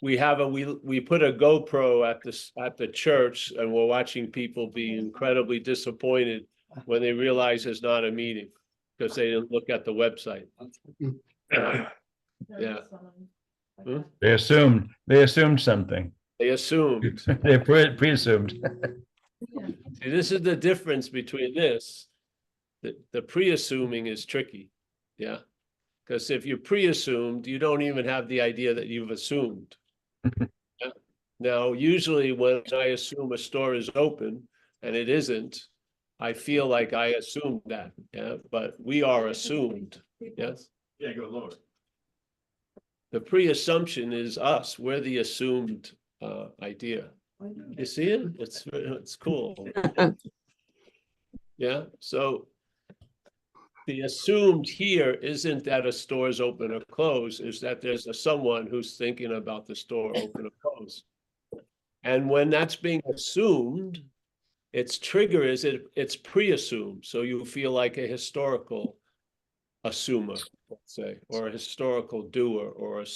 we put a GoPro at the church, and we're watching people be incredibly disappointed when they realize it's not a meeting because they didn't look at the website. Yeah. They assumed something. They assumed. They pre-assumed. See, this is the difference between this. The pre-assuming is tricky. Yeah. Because if you're pre-assumed, you don't even have the idea that you've assumed. Yeah? Now, usually when I assume a store is open and it isn't, I feel like I assumed that. Yeah, but we are assumed. Yes. Yeah, go lower. The pre-assumption is us. We're the assumed idea. You see it? It's cool. Yeah. So the assumed here isn't that a store is open or closed, is that there's someone who's thinking about the store open or closed. And when that's being assumed, its trigger is it's pre-assumed. So you feel like a historical assumer, let's say, or a historical doer, or a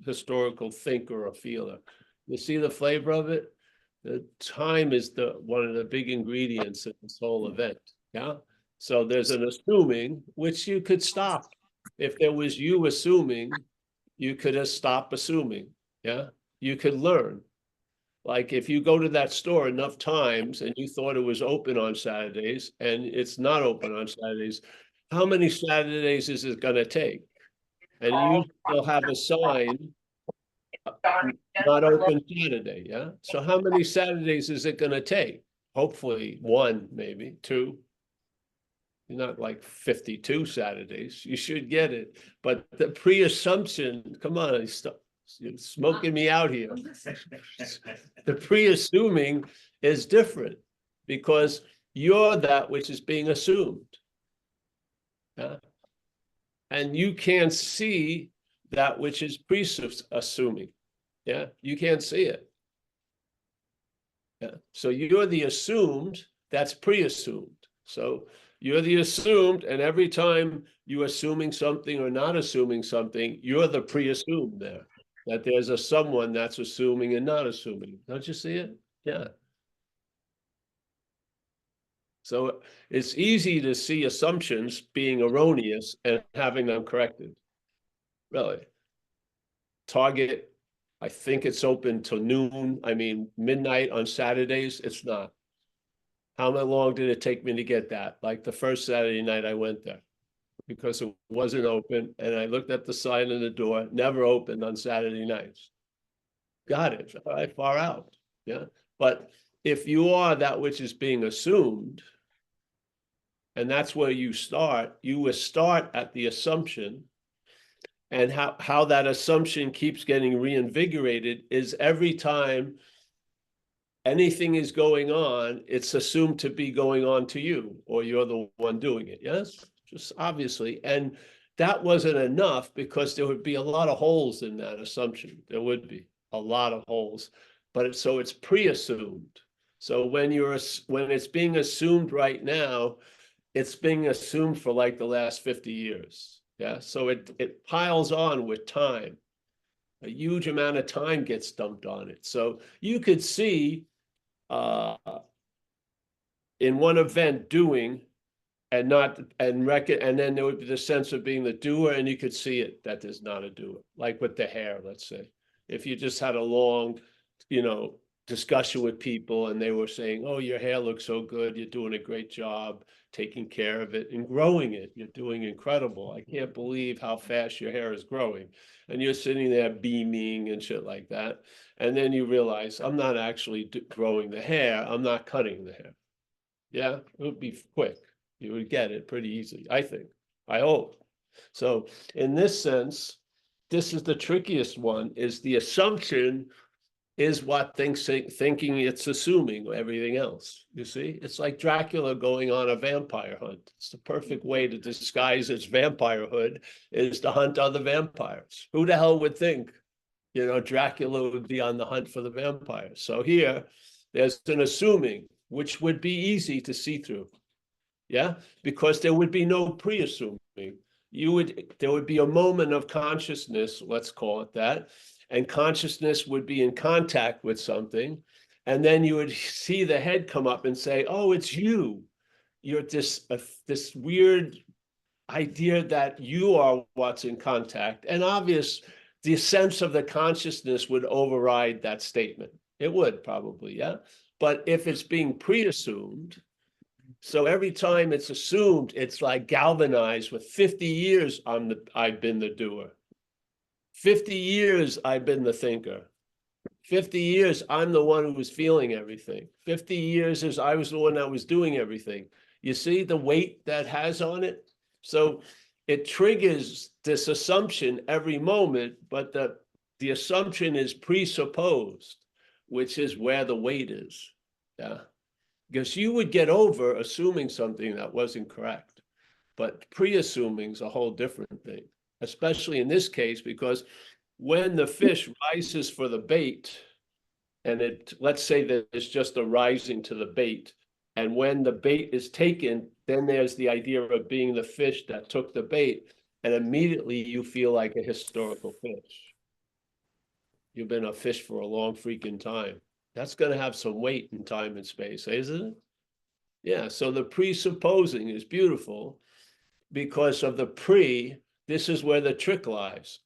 historical thinker or feeler. You see the flavor of it? The time is one of the big ingredients in this whole event. Yeah. So there's an assuming, which you could stop. If there was you assuming, you could have stopped assuming. Yeah. You could learn. Like if you go to that store enough times and you thought it was open on Saturdays and it's not open on Saturdays, how many Saturdays is it going to take? And you still have a sign, not open Saturday. Yeah. So how many Saturdays is it going to take? Hopefully one, maybe two. Not like 52 Saturdays. You should get it. But the pre-assumption, come on, you're smoking me out here. The pre-assuming is different because you're that which is being assumed. Yeah? And you can't see that which is pre-assuming. Yeah, you can't see it. Yeah. So you're the assumed, that's pre-assumed. So you're the assumed, and every time you're assuming something or not assuming something, you're the pre-assumed there. That there's a someone that's assuming and not assuming. Don't you see it? Yeah. So it's easy to see assumptions being erroneous and having them corrected. Really. Target, I think it's open till noon. I mean, midnight on Saturdays, it's not. How long did it take me to get that? Like the first Saturday night I went there because it wasn't open. And I looked at the sign on the door, never opened on Saturday nights. Got it, right, far out. Yeah. But if you are that which is being assumed, and that's where you will start at the assumption. And how that assumption keeps getting reinvigorated is every time anything is going on, it's assumed to be going on to you, or you're the one doing it. Yes, just obviously. And that wasn't enough because there would be a lot of holes in that assumption. There would be a lot of holes, but so it's pre-assumed. So when it's being assumed right now, it's being assumed for like the last 50 years. Yeah. So it piles on with time. A huge amount of time gets dumped on it. So you could see in one event doing and then there would be the sense of being the doer, and you could see it that there's not a doer, like with the hair, let's say. If you just had a long, discussion with people and they were saying, oh, your hair looks so good, you're doing a great job taking care of it and growing it, you're doing incredible, I can't believe how fast your hair is growing. And you're sitting there beaming and shit like that. And then you realize, I'm not actually growing the hair, I'm not cutting the hair. Yeah, it would be quick. You would get it pretty easily, I think. I hope. So in this sense, this is the trickiest one, is the assumption is what thinking it's assuming everything else. You see, it's like Dracula going on a vampire hunt. It's the perfect way to disguise its vampirehood is to hunt other vampires. Who the hell would think, Dracula would be on the hunt for the vampires? So here, there's an assuming, which would be easy to see through. Yeah, because there would be no pre-assuming. There would be a moment of consciousness, let's call it that. and consciousness would be in contact with something. And then you would see the head come up and say, oh, it's you. You're this weird idea that you are what's in contact. And the sense of the consciousness would override that statement. It would probably, yeah. But if it's being pre-assumed, so every time it's assumed, it's like galvanized with 50 years I've been the doer. 50 years I've been the thinker. 50 years I'm the one who was feeling everything. 50 years is I was the one that was doing everything. You see the weight that has on it? So it triggers this assumption every moment, but the assumption is presupposed, which is where the weight is. Yeah. Because you would get over assuming something that wasn't correct, but pre-assuming is a whole different thing, especially in this case, because when the fish rises for the bait, and let's say that it's just a rising to the bait, and when the bait is taken, then there's the idea of being the fish that took the bait, and immediately you feel like a historical fish. You've been a fish for a long freaking time. That's going to have some weight in time and space, isn't it? Yeah, so the presupposing is beautiful because of the this is where the trick lies.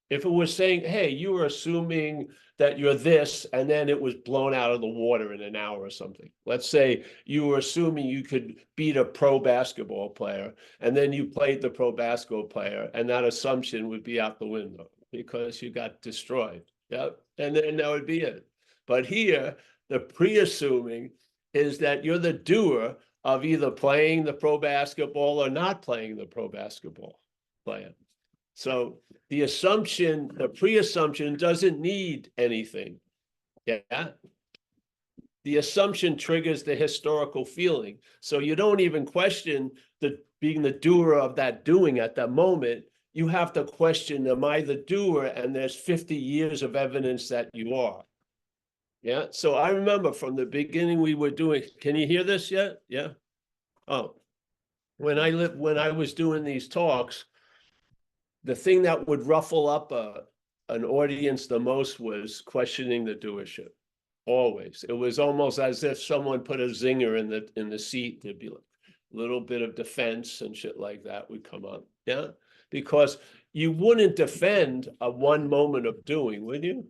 If it was saying, hey, you were assuming that you're this, and then it was blown out of the water in an hour or something. Let's say you were assuming you could beat a pro basketball player, and then you played the pro basketball player, and that assumption would be out the window because you got destroyed. Yep, and then that would be it. But here, the pre-assuming is that you're the doer of either playing the pro basketball or not playing the pro basketball player. So the assumption, the pre-assumption doesn't need anything. Yeah. The assumption triggers the historical feeling. So you don't even question being the doer of that doing at that moment. You have to question, am I the doer? And there's 50 years of evidence that you are. Yeah. So I remember from the beginning we were doing, can you hear this yet? Yeah. Oh, when I was doing these talks, the thing that would ruffle up an audience the most was questioning the doership. Always. It was almost as if someone put a zinger in the seat. There'd be like a little bit of defense and shit like that would come up. Yeah. Because you wouldn't defend a one moment of doing, would you?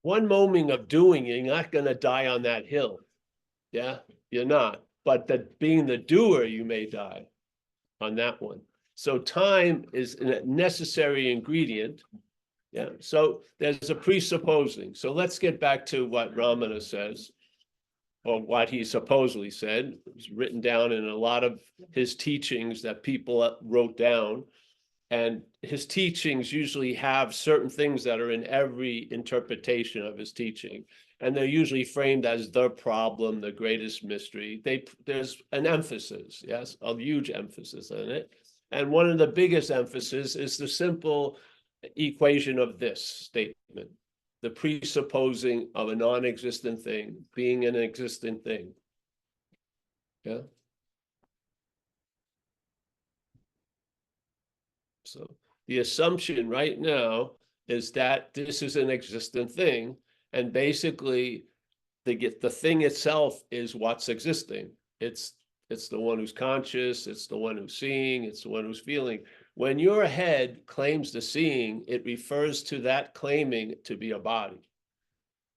One moment of doing, you're not going to die on that hill. Yeah, you're not. But being the doer, you may die on that one. So time is a necessary ingredient. Yeah, so there's a presupposing. So let's get back to what Ramana says, or what he supposedly said. It's written down in a lot of his teachings that people wrote down. And his teachings usually have certain things that are in every interpretation of his teaching. And they're usually framed as the problem, the greatest mystery. There's an emphasis, yes, a huge emphasis on it. And one of the biggest emphasis is the simple equation of this statement, the presupposing of a non-existent thing being an existent thing. Yeah. So the assumption right now is that this is an existent thing, and basically the thing itself is what's existing. It's the one who's conscious, it's the one who's seeing, it's the one who's feeling. When your head claims the seeing, it refers to that claiming to be a body.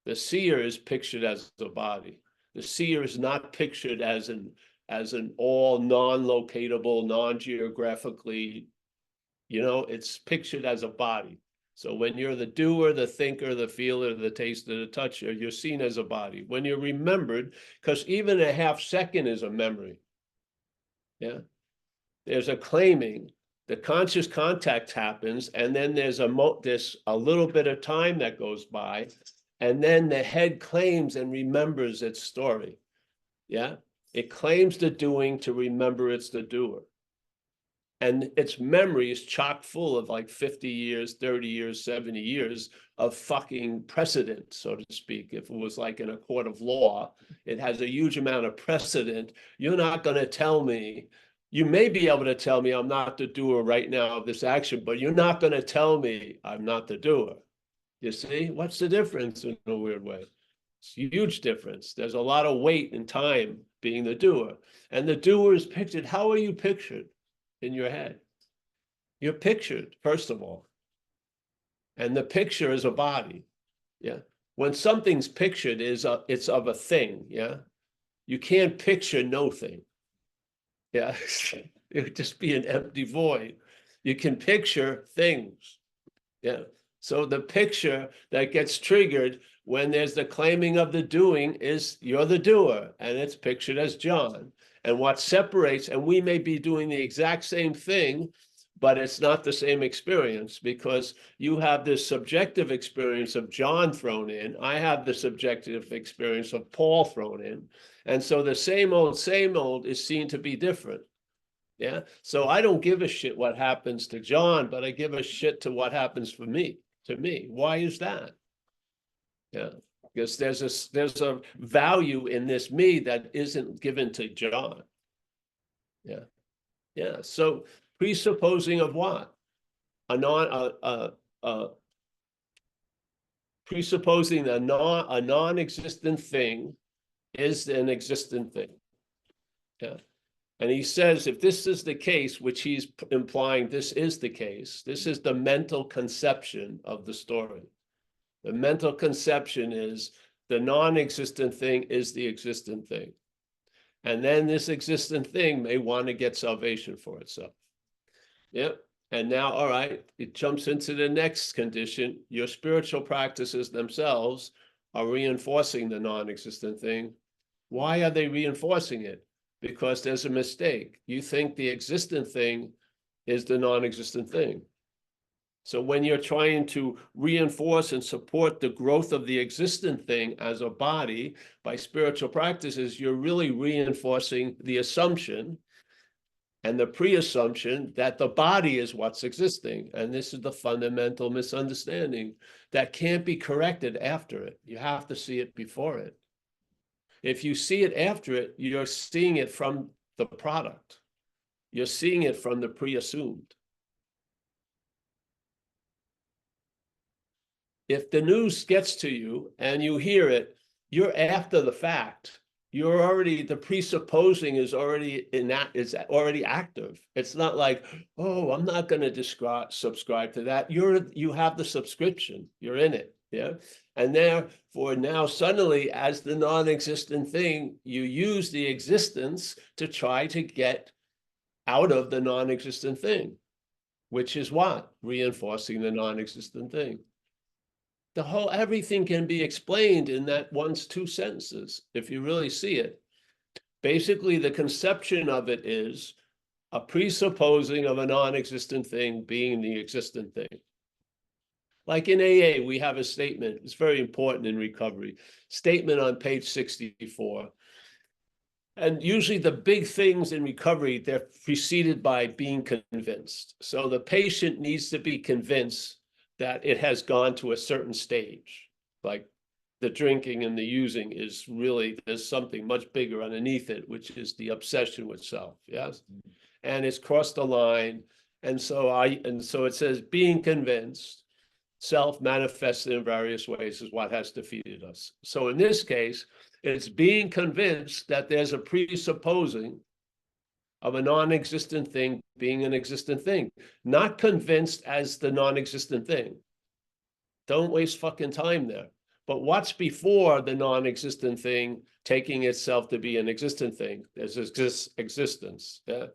The seer is pictured as a body. The seer is not pictured as an all non-locatable, non-geographically, it's pictured as a body. So when you're the doer, the thinker, the feeler, the taster, the toucher, you're seen as a body. When you're remembered, because even a half second is a memory. Yeah. There's a claiming, the conscious contact happens, and then there's a little bit of time that goes by, and then the head claims and remembers its story. Yeah. It claims the doing to remember it's the doer. And its memory is chock full of like 50 years, 30 years, 70 years of fucking precedent, so to speak. If it was like in a court of law, it has a huge amount of precedent. You're not going to tell me You may be able to tell me I'm not the doer right now of this action, but you're not going to tell me I'm not the doer. You see, what's the difference in a weird way? It's a huge difference. There's a lot of weight and time being the doer. And the doer is pictured. How are you pictured in your head? You're pictured, first of all. And the picture is a body. Yeah. When something's pictured, it's of a thing. Yeah. You can't picture no thing. Yeah. It would just be an empty void. You can picture things. Yeah. So the picture that gets triggered when there's the claiming of the doing is you're the doer, and it's pictured as John. And what separates, and we may be doing the exact same thing, but it's not the same experience, because you have this subjective experience of John thrown in. I have the subjective experience of Paul thrown in. And so the same old is seen to be different. Yeah. So I don't give a shit what happens to John, but I give a shit to what happens to me. Why is that? Yeah. Because there's a value in this me that isn't given to John. Yeah. Yeah. So presupposing of what? Presupposing a non-existent thing is an existent thing. Yeah. And he says, if this is the case, which he's implying this is the case, this is the mental conception of the story. The mental conception is the non-existent thing is the existent thing. And then this existent thing may want to get salvation for itself. Yep. And now, all right, it jumps into the next condition. Your spiritual practices themselves are reinforcing the non-existent thing. Why are they reinforcing it? Because there's a mistake. You think the existent thing is the non-existent thing. So when you're trying to reinforce and support the growth of the existent thing as a body by spiritual practices, you're really reinforcing the assumption and the pre-assumption that the body is what's existing. And this is the fundamental misunderstanding that can't be corrected after it. You have to see it before it. If you see it after it, you're seeing it from the product. You're seeing it from the pre-assumed. If the news gets to you and you hear it, you're after the fact. You're already, the presupposing is already already active. It's not like, oh, I'm not going to subscribe to that. You have the subscription. You're in it. Yeah. And therefore now suddenly, as the non-existent thing, you use the existence to try to get out of the non-existent thing, which is what? Reinforcing the non-existent thing. Everything can be explained in that two sentences, if you really see it. Basically, the conception of it is a presupposing of a non-existent thing being the existent thing. Like in AA, we have a statement. It's very important in recovery. Statement on page 64. And usually the big things in recovery, they're preceded by being convinced. So the patient needs to be convinced that it has gone to a certain stage. Like the drinking and the using is really, there's something much bigger underneath it, which is the obsession with self. Yes. And it's crossed the line. And so it says being convinced. Self manifested in various ways is what has defeated us. So in this case, it's being convinced that there's a presupposing of a non-existent thing being an existent thing, not convinced as the non-existent thing. Don't waste fucking time there. But what's before the non-existent thing taking itself to be an existent thing? There's existence. Yeah?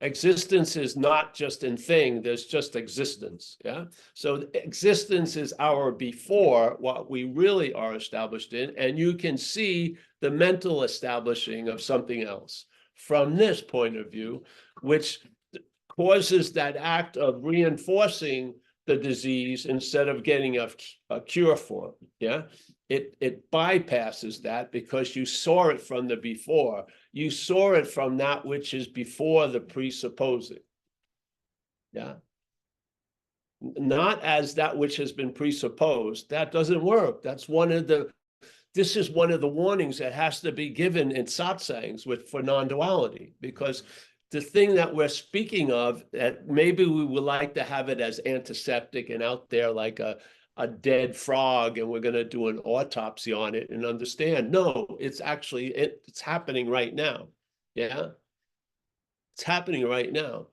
Existence is not just in thing, there's just existence. Yeah. So existence is our before what we really are established in, and you can see the mental establishing of something else from this point of view, which causes that act of reinforcing the disease instead of getting a cure for it. Yeah. It bypasses that because you saw it from the before. You saw it from that which is before the presupposing. Yeah. Not as that which has been presupposed. That doesn't work. That's one of the this is one of the warnings that has to be given in satsangs for non-duality, because the thing that we're speaking of, that maybe we would like to have it as antiseptic and out there like a dead frog, and we're going to do an autopsy on it and understand, no, it's actually, it's happening right now. Yeah. It's happening right now.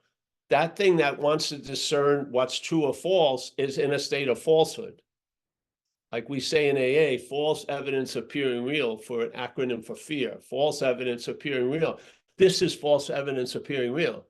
That thing that wants to discern what's true or false is in a state of falsehood. Like we say in AA, false evidence appearing real, for an acronym for fear. False evidence appearing real. This is false evidence appearing real.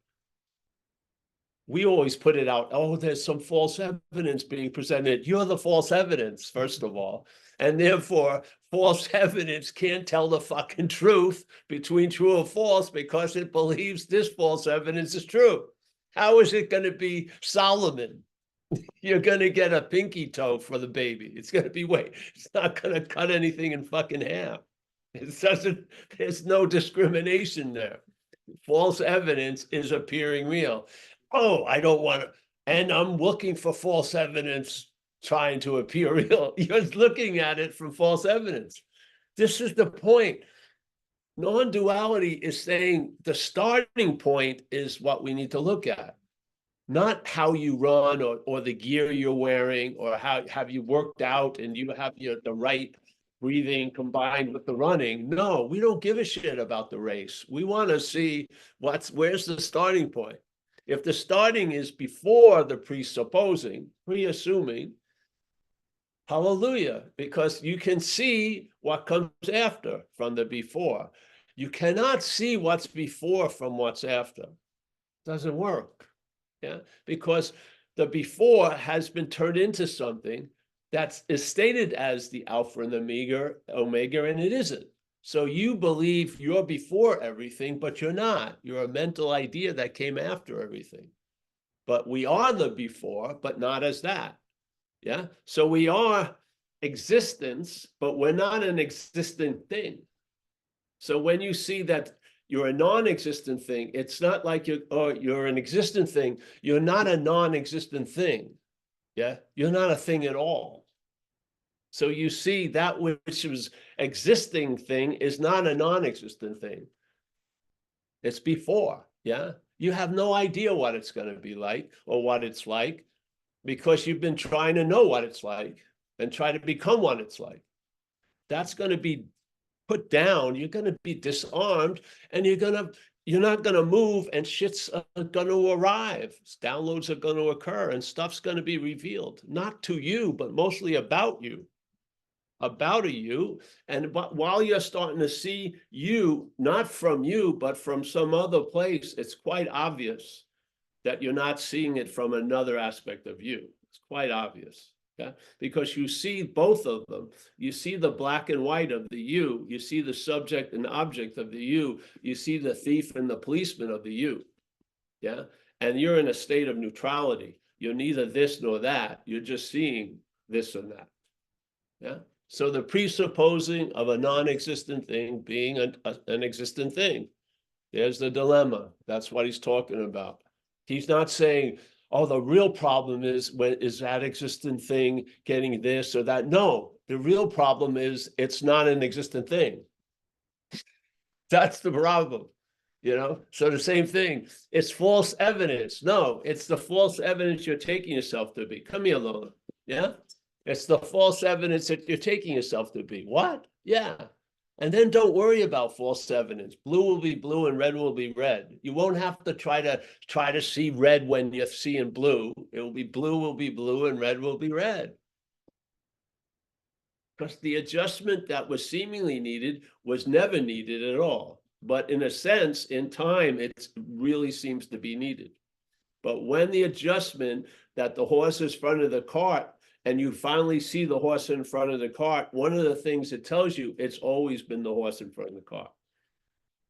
We always put it out, oh, there's some false evidence being presented. You're the false evidence, first of all. And therefore, false evidence can't tell the fucking truth between true or false because it believes this false evidence is true. How is it going to be Solomon? You're going to get a pinky toe for the baby. It's going to be, wait, it's not going to cut anything in fucking half. It doesn't, there's no discrimination there. False evidence is appearing real. Oh, I don't want to, and I'm looking for false evidence trying to appear real. You're looking at it from false evidence. This is the point. Non-duality is saying the starting point is what we need to look at. Not how you run or the gear you're wearing, or how have you worked out and you have the right breathing combined with the running. No, we don't give a shit about the race. We want to see where's the starting point. If the starting is before the presupposing, pre-assuming, hallelujah, because you can see what comes after from the before. You cannot see what's before from what's after. Doesn't work. Yeah, because the before has been turned into something that is stated as the alpha and the omega, and it isn't. So you believe you're before everything, but you're not. You're a mental idea that came after everything. But we are the before, but not as that. Yeah, so we are existence, but we're not an existent thing. So when you see that you're a non-existent thing, it's not like you're an existent thing. You're not a non-existent thing. Yeah, you're not a thing at all. So you see that which was existing thing is not a non-existent thing. It's before. Yeah, you have no idea what it's going to be like or what it's like, because you've been trying to know what it's like and try to become what it's like. That's going to be put down. You're going to be disarmed, and you're not going to move, and shit's going to arrive. Downloads are going to occur, and stuff's going to be revealed, not to you, but mostly about you. About you. And while you're starting to see you, not from you, but from some other place, it's quite obvious that you're not seeing it from another aspect of you. It's quite obvious. Yeah, because you see both of them. You see the black and white of the you. You see the subject and object of the you. You see the thief and the policeman of the you. Yeah, and you're in a state of neutrality. You're neither this nor that. You're just seeing this and that. Yeah. So the presupposing of a non-existent thing being an existent thing. There's the dilemma. That's what he's talking about. He's not saying, oh, the real problem is that existent thing getting this or that. No, the real problem is it's not an existent thing. That's the problem, So the same thing, it's false evidence. No, it's the false evidence you're taking yourself to be. Come here, Lola. Yeah, it's the false evidence that you're taking yourself to be. What? Yeah. And then don't worry about false evidence. Blue will be blue and red will be red. You won't have to try to see red when you're seeing blue. It will be blue and red will be red. Because the adjustment that was seemingly needed was never needed at all. But in a sense, in time, it really seems to be needed. But when the adjustment that the horse is in front of the cart, and you finally see the horse in front of the cart, one of the things it tells you, it's always been the horse in front of the cart.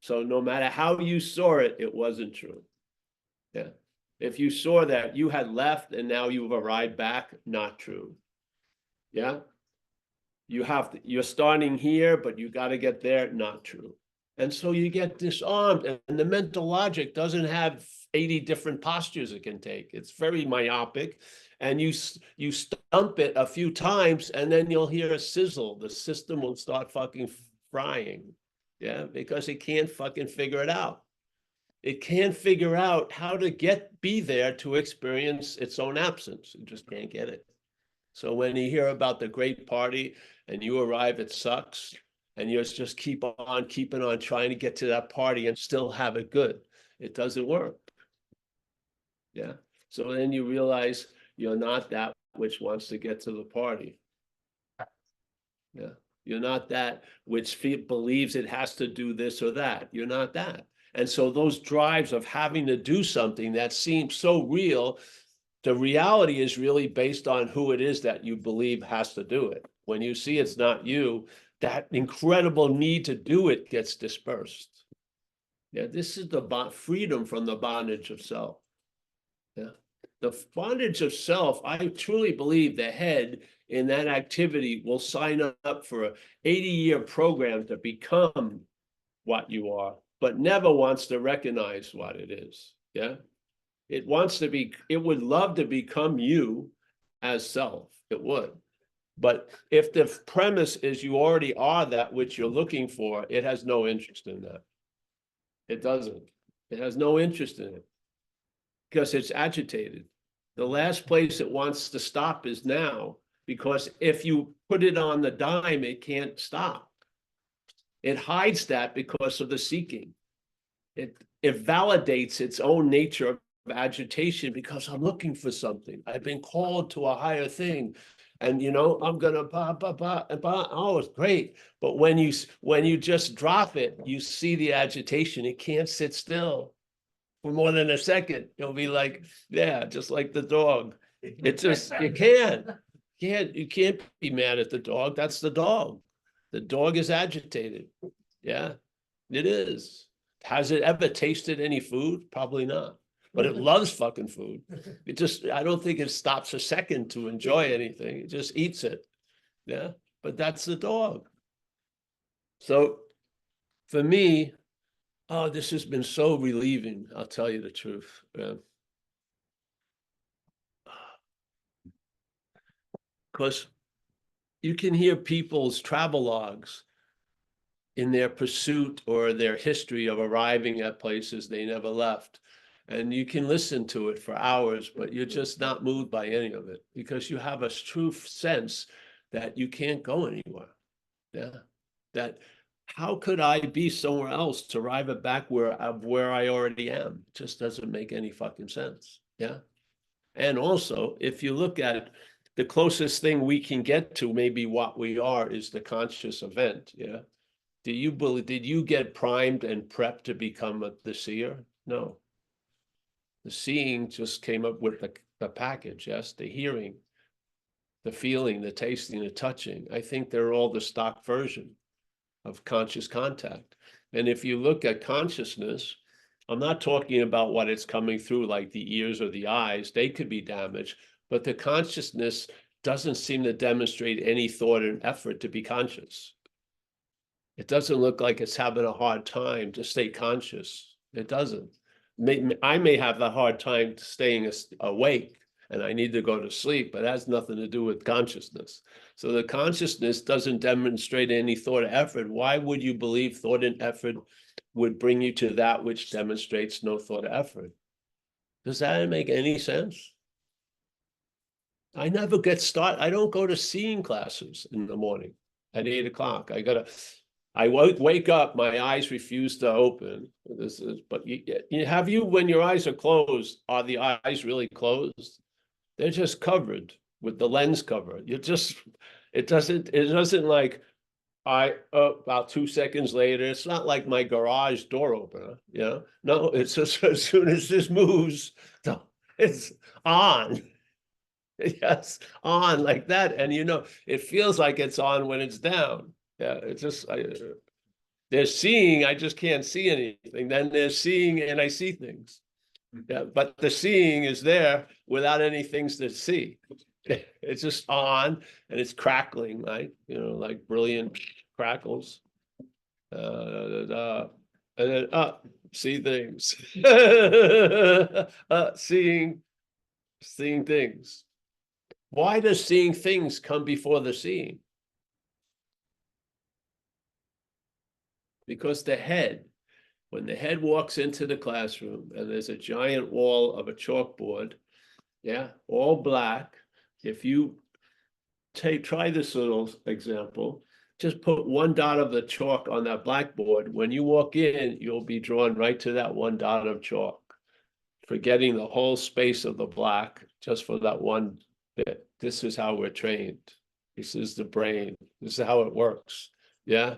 So no matter how you saw it, it wasn't true. Yeah. If you saw that you had left and now you've arrived back, not true. Yeah. You're starting here, but you got to get there, not true. And so you get disarmed, and the mental logic doesn't have 80 different postures it can take. It's very myopic. and you stump it a few times, and then you'll hear a sizzle. The system will start fucking frying. Yeah, because it can't fucking figure it out. It can't figure out how to be there to experience its own absence. It just can't get it. So when you hear about the great party and you arrive, it sucks, and you just keep on keeping on trying to get to that party and still have it good. It doesn't work. Yeah. So then you realize you're not that which wants to get to the party. Yeah. You're not that which believes it has to do this or that. You're not that. And so those drives of having to do something that seems so real, the reality is really based on who it is that you believe has to do it. When you see it's not you, that incredible need to do it gets dispersed. Yeah, this is the freedom from the bondage of self. Yeah, the bondage of self, I truly believe the head in that activity will sign up for an 80-year program to become what you are, but never wants to recognize what it is. Yeah. It wants to be, it would love to become you as self. It would. But if the premise is you already are that which you're looking for, it has no interest in that. It doesn't. It has no interest in it because it's agitated. The last place it wants to stop is now, because if you put it on the dime, it can't stop. It hides that because of the seeking. It validates its own nature of agitation because I'm looking for something. I've been called to a higher thing. And I'm gonna oh, it's great. But when you just drop it, you see the agitation. It can't sit still for more than a second. You'll be like, yeah, just like the dog. It just you can't be mad at the dog. That's the dog. The dog is agitated. Yeah, it is. Has it ever tasted any food? Probably not. But it loves fucking food. I don't think it stops a second to enjoy anything. It just eats it. Yeah. But that's the dog. So for me, oh, this has been so relieving. I'll tell you the truth. Yeah. Because you can hear people's travel logs in their pursuit or their history of arriving at places they never left. And you can listen to it for hours, but you're just not moved by any of it because you have a true sense that you can't go anywhere. Yeah. That how could I be somewhere else to arrive at back where I already am? It just doesn't make any fucking sense. Yeah. And also, if you look at it, the closest thing we can get to maybe what we are is the conscious event. Yeah. Did you get primed and prepped to become the seer? No. The seeing just came up with the package, yes, the hearing, the feeling, the tasting, the touching. I think they're all the stock version of conscious contact. And if you look at consciousness, I'm not talking about what it's coming through like the ears or the eyes, they could be damaged, but the consciousness doesn't seem to demonstrate any thought and effort to be conscious. It doesn't look like it's having a hard time to stay conscious. It doesn't. I may have a hard time staying awake and I need to go to sleep, but it has nothing to do with consciousness. So the consciousness doesn't demonstrate any thought or effort. Why would you believe thought and effort would bring you to that which demonstrates no thought or effort? Does that make any sense? I never get started. I don't go to seeing classes in the morning at 8 o'clock. I wake up, my eyes refuse to open. But when your eyes are closed, are the eyes really closed? They're just covered with the lens cover. It doesn't like about 2 seconds later, it's not like my garage door opener, No, it's just as soon as this moves, it's on. Yes, on like that. And it feels like it's on when it's down. Yeah, it's just they're seeing, I just can't see anything. Then they're seeing and I see things. Yeah, but the seeing is there without any things to see. It's just on and it's crackling, right? Like brilliant crackles. And then see things. Seeing things. Why does seeing things come before the seeing? Because the head, when the head walks into the classroom and there's a giant wall of a chalkboard, yeah, all black. If you try this little example, just put one dot of the chalk on that blackboard. When you walk in, you'll be drawn right to that one dot of chalk, forgetting the whole space of the black just for that one bit. This is how we're trained. This is the brain. This is how it works. Yeah.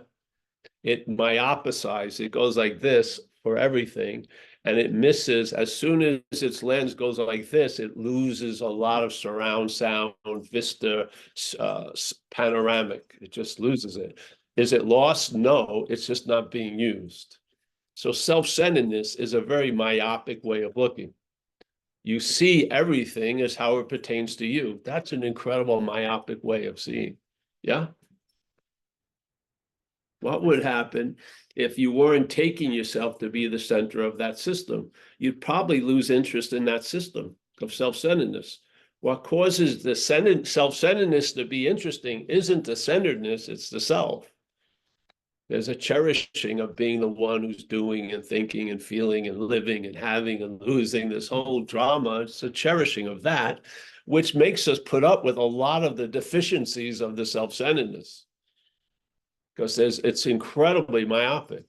It myopicizes. It goes like this for everything. And it misses, as soon as its lens goes like this, it loses a lot of surround sound, vista, panoramic. It just loses it. Is it lost? No, it's just not being used. So self-centeredness is a very myopic way of looking. You see everything as how it pertains to you. That's an incredible myopic way of seeing. Yeah? What would happen if you weren't taking yourself to be the center of that system? You'd probably lose interest in that system of self-centeredness. What causes the self-centeredness to be interesting isn't the centeredness, it's the self. There's a cherishing of being the one who's doing and thinking and feeling and living and having and losing, this whole drama. It's a cherishing of that, which makes us put up with a lot of the deficiencies of the self-centeredness. Because it's incredibly myopic.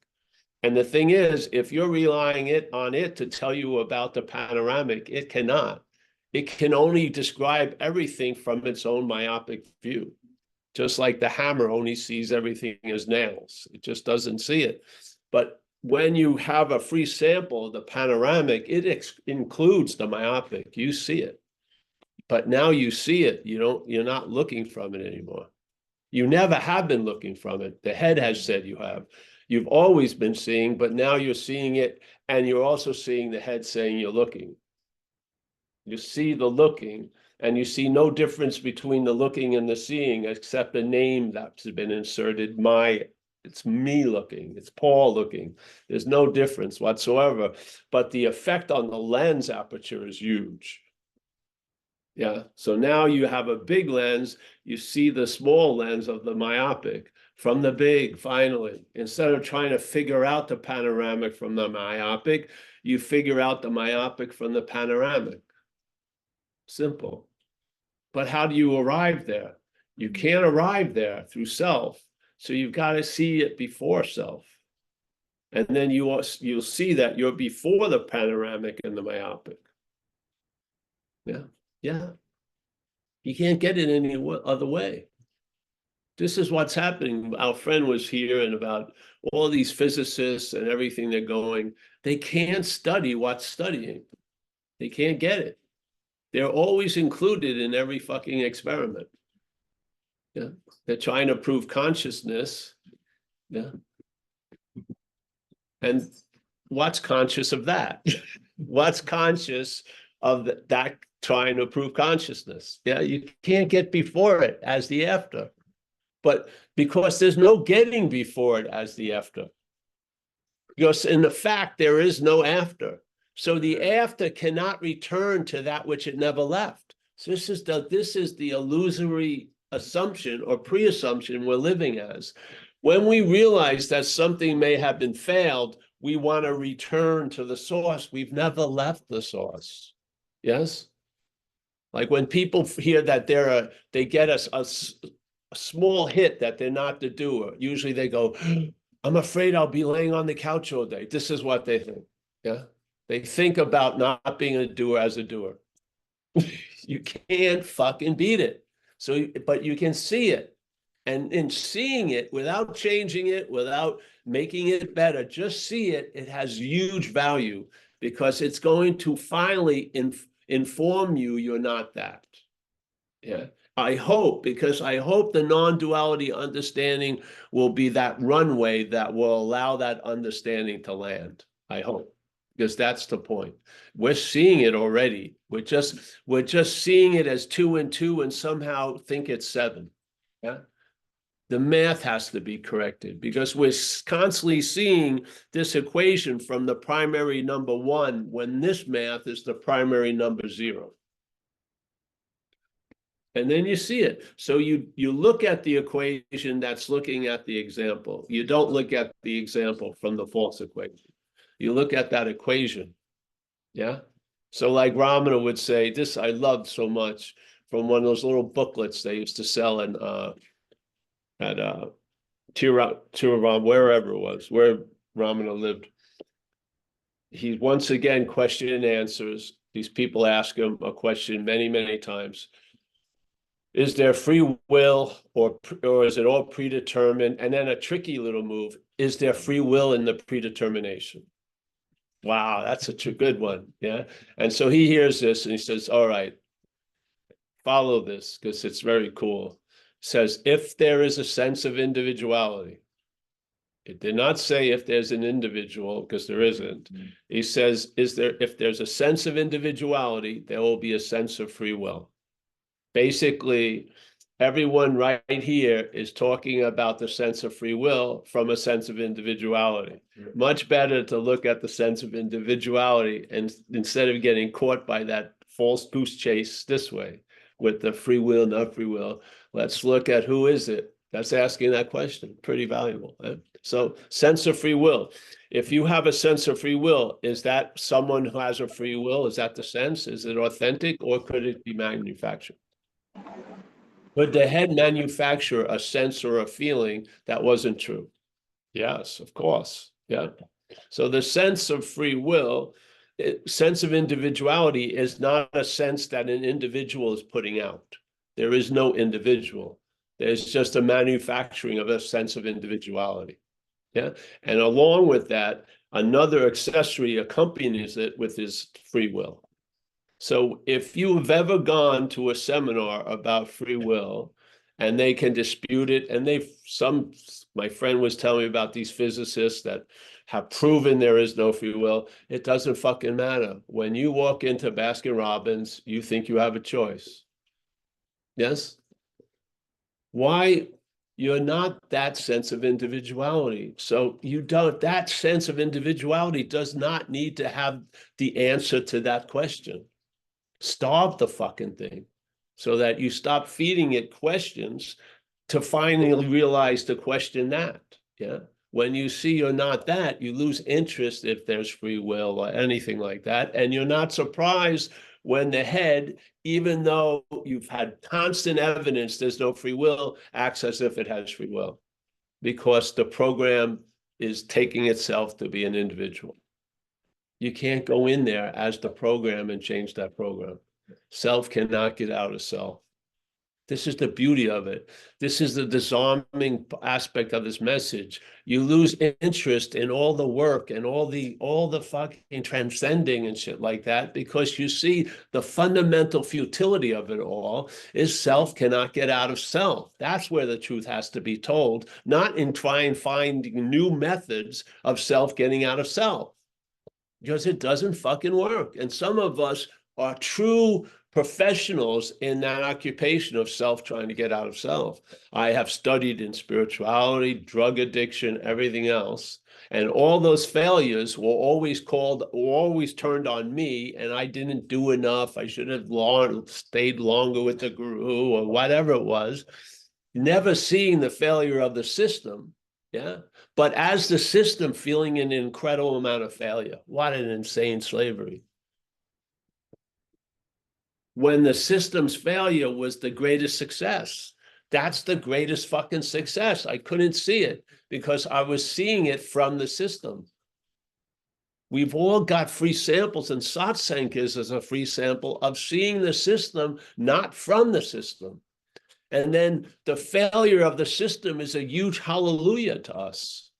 And the thing is, if you're relying on it to tell you about the panoramic, it cannot. It can only describe everything from its own myopic view. Just like the hammer only sees everything as nails. It just doesn't see it. But when you have a free sample of the panoramic, it includes the myopic. You see it. But now you see it. You're not looking from it anymore. You never have been looking from it. The head has said you have. You've always been seeing, but now you're seeing it, and you're also seeing the head saying you're looking. You see the looking, and you see no difference between the looking and the seeing, except a name that's been inserted. It's me looking, it's Paul looking. There's no difference whatsoever, but the effect on the lens aperture is huge. Yeah, so now you have a big lens, you see the small lens of the myopic from the big, finally. Instead of trying to figure out the panoramic from the myopic, you figure out the myopic from the panoramic. Simple. But how do you arrive there? You can't arrive there through self, so you've got to see it before self. And then you'll see that you're before the panoramic and the myopic. Yeah. Yeah, you can't get it any other way. This is what's happening. Our friend was here, and about all these physicists and everything they're going, they can't study what's studying. They can't get it. They're always included in every fucking experiment. Yeah, they're trying to prove consciousness. Yeah, and what's conscious of that? What's conscious of that? Trying to prove consciousness. Yeah, you can't get before it as the after. But because there's no getting before it as the after. Because in the fact, there is no after. So the after cannot return to that which it never left. So this is the illusory assumption or pre-assumption we're living as. When we realize that something may have been failed, we want to return to the source. We've never left the source. Yes? Like when people hear that they get a small hit that they're not the doer, usually they go, I'm afraid I'll be laying on the couch all day. This is what they think. Yeah. They think about not being a doer as a doer. You can't fucking beat it. So, but you can see it. And in seeing it, without changing it, without making it better, just see it, it has huge value because it's going to finally inform you you're not that. Yeah, I hope, because I hope the non-duality understanding will be that runway that will allow that understanding to land. I hope, because that's the point. We're seeing it already. We're just seeing it as 2 and 2 and somehow think it's 7. Yeah. The math has to be corrected because we're constantly seeing this equation from the primary number 1 when this math is the primary number 0. And then you see it. So you look at the equation that's looking at the example. You don't look at the example from the false equation. You look at that equation. Yeah. So like Ramana would say, this I loved so much from one of those little booklets they used to sell in at Tiruram, wherever it was, where Ramana lived. He once again question and answers. These people ask him a question many, many times. Is there free will or is it all predetermined? And then a tricky little move. Is there free will in the predetermination? Wow, that's such a good one. Yeah. And so he hears this and he says, all right, follow this because it's very cool. Says, if there is a sense of individuality, it did not say if there's an individual, because there isn't. He says, if there's a sense of individuality, there will be a sense of free will. Basically, everyone right here is talking about the sense of free will from a sense of individuality. Much better to look at the sense of individuality and instead of getting caught by that false goose chase this way with the free will, not free will. Let's look at who is it that's asking that question. Pretty valuable. Right? So sense of free will. If you have a sense of free will, is that someone who has a free will? Is that the sense? Is it authentic or could it be manufactured? Could the head manufacture a sense or a feeling that wasn't true? Yes, of course. Yeah. So the sense of free will, sense of individuality is not a sense that an individual is putting out. There is no individual. There's just a manufacturing of a sense of individuality. Yeah. And along with that, another accessory accompanies it with his free will. So if you've ever gone to a seminar about free will and they can dispute it, and my friend was telling me about these physicists that have proven there is no free will, it doesn't fucking matter. When you walk into Baskin Robbins, you think you have a choice. Yes? Why? You're not that sense of individuality. So that sense of individuality does not need to have the answer to that question. Starve the fucking thing so that you stop feeding it questions to finally realize to question that. Yeah. When you see you're not that, you lose interest if there's free will or anything like that. And you're not surprised when the head, even though you've had constant evidence there's no free will, acts as if it has free will because the program is taking itself to be an individual. You can't go in there as the program and change that program. Self cannot get out of self. This is the beauty of it. This is the disarming aspect of this message. You lose interest in all the work and all the fucking transcending and shit like that because you see the fundamental futility of it all is self cannot get out of self. That's where the truth has to be told, not in trying to find new methods of self getting out of self. Because it doesn't fucking work. And some of us are true professionals in that occupation of self trying to get out of self. I have studied in spirituality, drug addiction, everything else. And all those failures were always turned on me, and I didn't do enough. I should have stayed longer with the guru or whatever it was. Never seeing the failure of the system. Yeah. But as the system feeling an incredible amount of failure. What an insane slavery. When the system's failure was the greatest success. That's the greatest fucking success. I couldn't see it because I was seeing it from the system. We've all got free samples, and satsang is a free sample of seeing the system, not from the system. And then the failure of the system is a huge hallelujah to us.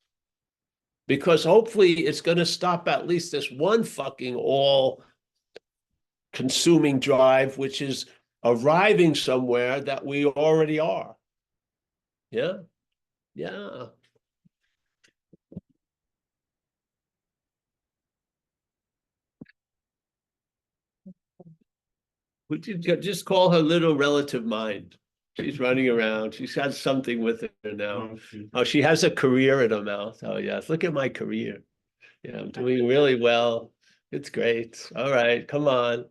Because hopefully it's going to stop at least this one fucking all-consuming drive, which is arriving somewhere that we already are. Yeah? Yeah. Would you just call her little relative mind? She's running around. She's got something with her now. Oh, she has a career in her mouth. Oh, yes. Look at my career. Yeah, I'm doing really well. It's great. All right, come on.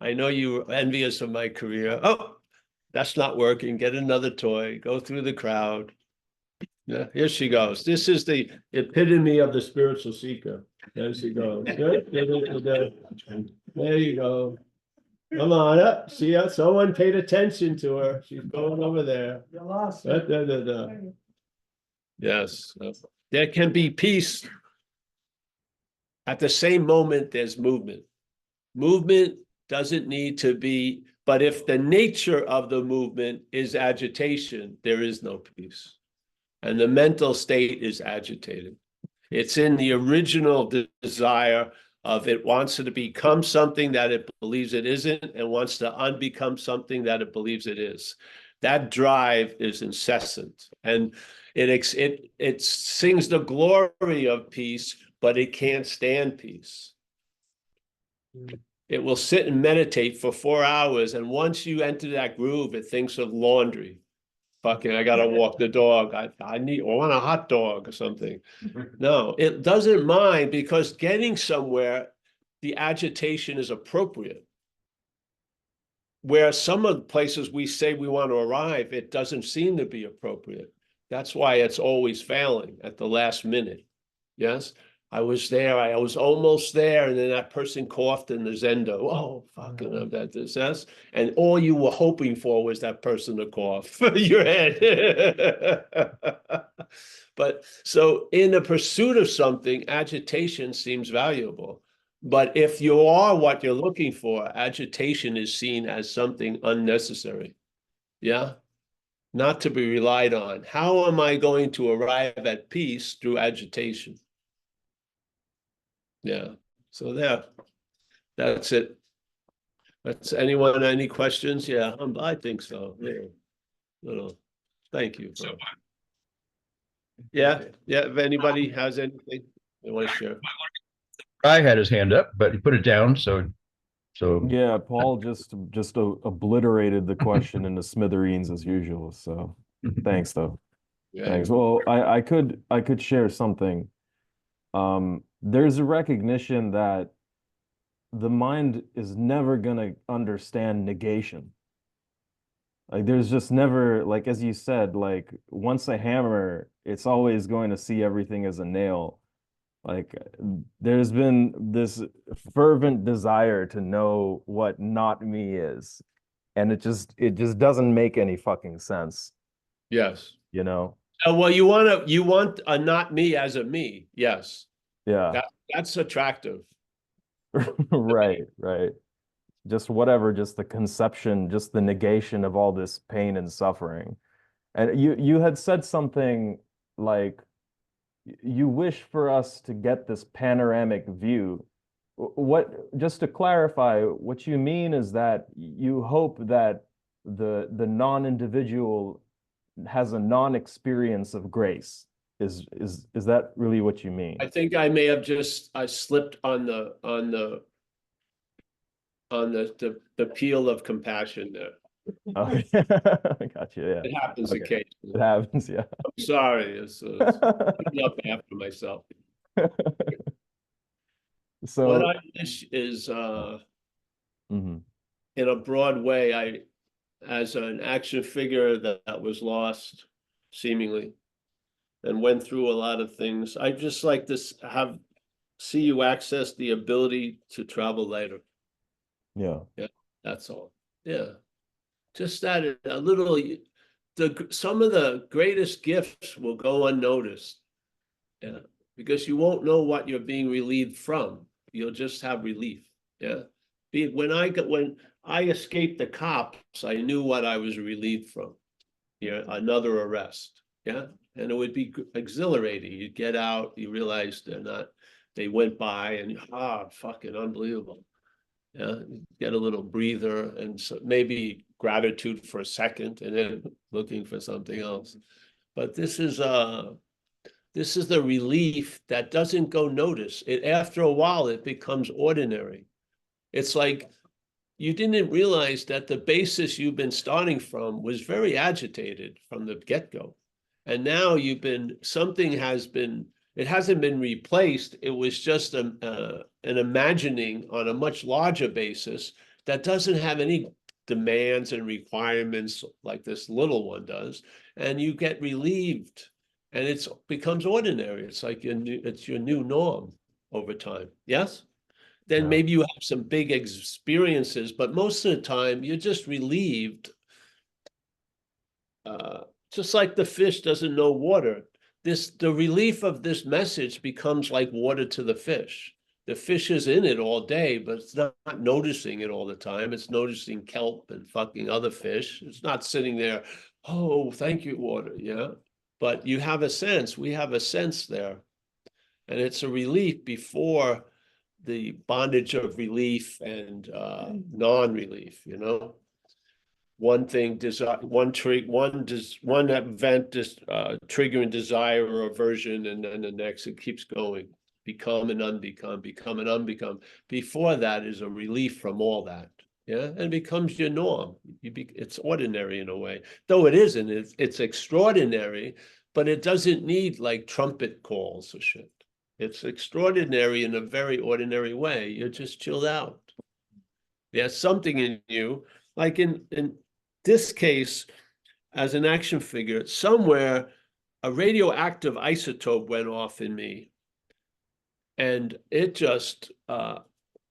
I know you were envious of my career. Oh, That's not working. Get another toy. Go through the crowd. Yeah, here she goes. This is the epitome of the spiritual seeker. There she goes. There you go. Come on up. See ya. Someone paid attention to her. She's going over there. You lost Da, it. da, da, da. Yes. There can be peace. At the same moment, there's movement. Movement doesn't need to be, but if the nature of the movement is agitation, there is no peace. And the mental state is agitated. It's in the original desire of it wants to become something that it believes it isn't and wants to unbecome something that it believes it is. That drive is incessant, and it sings the glory of peace, but it can't stand peace. It will sit and meditate for 4 hours, and once you enter that groove, it thinks of laundry. Fucking, I gotta walk the dog. I want a hot dog or something. No, it doesn't mind, because getting somewhere, the agitation is appropriate. Where some of the places we say we want to arrive, it doesn't seem to be appropriate. That's why it's always failing at the last minute. Yes, I was there, I was almost there, and then that person coughed in the Zendo. Oh, fucking that's, and all you were hoping for was that person to cough your head. But so in the pursuit of something, agitation seems valuable. But if you are what you're looking for, agitation is seen as something unnecessary. Yeah, not to be relied on. How am I going to arrive at peace through agitation? Yeah, so that's it. That's anyone, any questions? Yeah, I think so. Yeah. No, thank you. Yeah, if anybody has anything they want to share. Guy had his hand up, but he put it down. So Yeah, Paul just obliterated the question into smithereens as usual. So thanks though. Yeah. Thanks. Well, I could share something. There's a recognition that the mind is never gonna understand negation. Like there's just never, like as you said, like once a hammer, it's always going to see everything as a nail. Like there's been this fervent desire to know what not me is, and it just doesn't make any fucking sense, Yes. you know? Well, you want a not me as a me. Yes. Yeah. That's attractive. Right. Just whatever, just the conception, just the negation of all this pain and suffering. And you had said something like, you wish for us to get this panoramic view. What, just to clarify, what you mean is that you hope that the non-individual has a non-experience of grace. Is that really what you mean? I think I may have I slipped on the peel of compassion there. Oh, I got you. Yeah, It happens Okay. occasionally. it happens. Yeah. I'm sorry. It's picking up after myself. So What I wish is mhm. in a broad way, as an action figure that was lost seemingly and went through a lot of things, I just like to see you access the ability to travel later. Yeah. That's all. Yeah. Just that a little, some of the greatest gifts will go unnoticed. Yeah. Because you won't know what you're being relieved from. You'll just have relief. Yeah. When I escaped the cops, I knew what I was relieved from. Yeah, another arrest. Yeah. And it would be exhilarating. You'd get out, you realize they went by, and fucking unbelievable. Yeah, get a little breather, and so maybe gratitude for a second, and then looking for something else. But this is the relief that doesn't go noticed. After a while, it becomes ordinary. It's like you didn't realize that the basis you've been starting from was very agitated from the get-go, and now it hasn't been replaced. It was just an imagining on a much larger basis that doesn't have any demands and requirements like this little one does, and you get relieved, and it becomes ordinary. It's like it's your new norm over time. Yes? Then Yeah. maybe you have some big experiences, but most of the time you're just relieved. Just like the fish doesn't know water, the relief of this message becomes like water to the fish. The fish is in it all day, but it's not noticing it all the time. It's noticing kelp and fucking other fish. It's not sitting there, oh, thank you, water. Yeah. But you have a sense, we have a sense there. And it's a relief before the bondage of relief and non-relief, you know? One thing, one event triggering desire or aversion, and then the next, it keeps going. Become and unbecome, become and unbecome. Before that is a relief from all that. Yeah, and it becomes your norm. It's ordinary in a way, though it isn't. It's extraordinary, but it doesn't need like trumpet calls or shit. It's extraordinary in a very ordinary way. You're just chilled out. There's something in you, like in this case, as an action figure, somewhere a radioactive isotope went off in me, and it just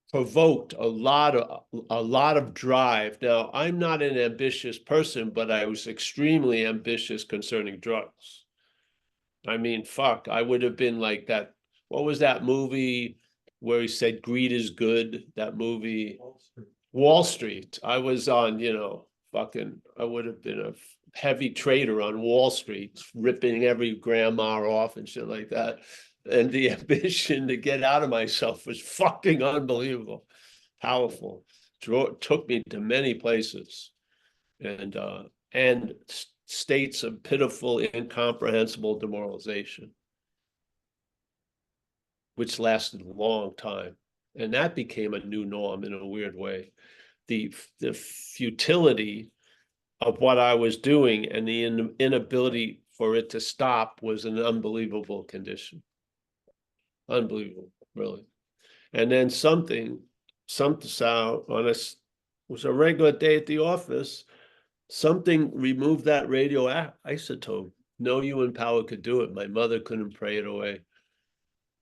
provoked a lot of drive. Now, I'm not an ambitious person, but I was extremely ambitious concerning drugs. I mean, fuck, I would have been like that. What was that movie where he said greed is good? That movie, Wall Street. I was on, I would have been a heavy trader on Wall Street, ripping every grandma off and shit like that. And the ambition to get out of myself was fucking unbelievable, powerful. Took me to many places, and states of pitiful, incomprehensible demoralization, which lasted a long time. And that became a new norm in a weird way. The futility of what I was doing and the inability for it to stop was an unbelievable condition. Unbelievable, really. And then something was a regular day at the office, something removed that radioisotope. No human power could do it. My mother couldn't pray it away.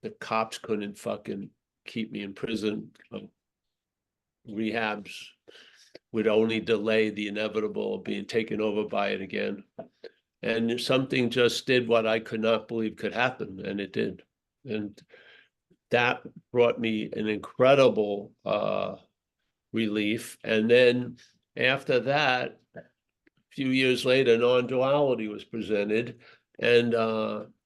The cops couldn't fucking keep me in prison. Rehabs would only delay the inevitable being taken over by it again. And something just did what I could not believe could happen, and it did. And that brought me an incredible relief. And then after that, a few years later, non-duality was presented, and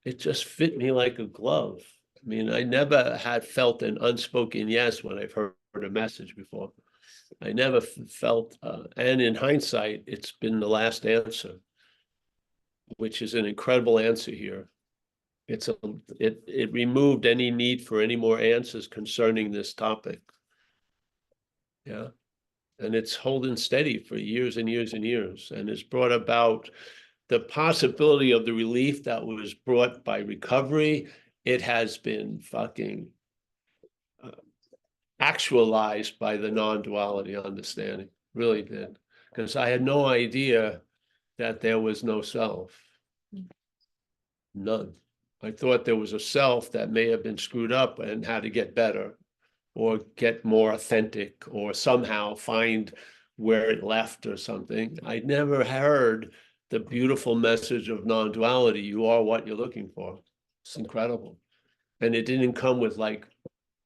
it just fit me like a glove. I mean, I never had felt an unspoken yes when I've heard a message before. I never felt, and in hindsight, it's been the last answer, which is an incredible answer here. It removed any need for any more answers concerning this topic. Yeah. And it's holding steady for years and years and years, and it's brought about the possibility of the relief that was brought by recovery. It has been fucking actualized by the non-duality understanding, really did. Because I had no idea that there was no self. None. I thought there was a self that may have been screwed up and had to get better or get more authentic or somehow find where it left or something. I never heard the beautiful message of non-duality. You are what you're looking for. It's incredible. And it didn't come with like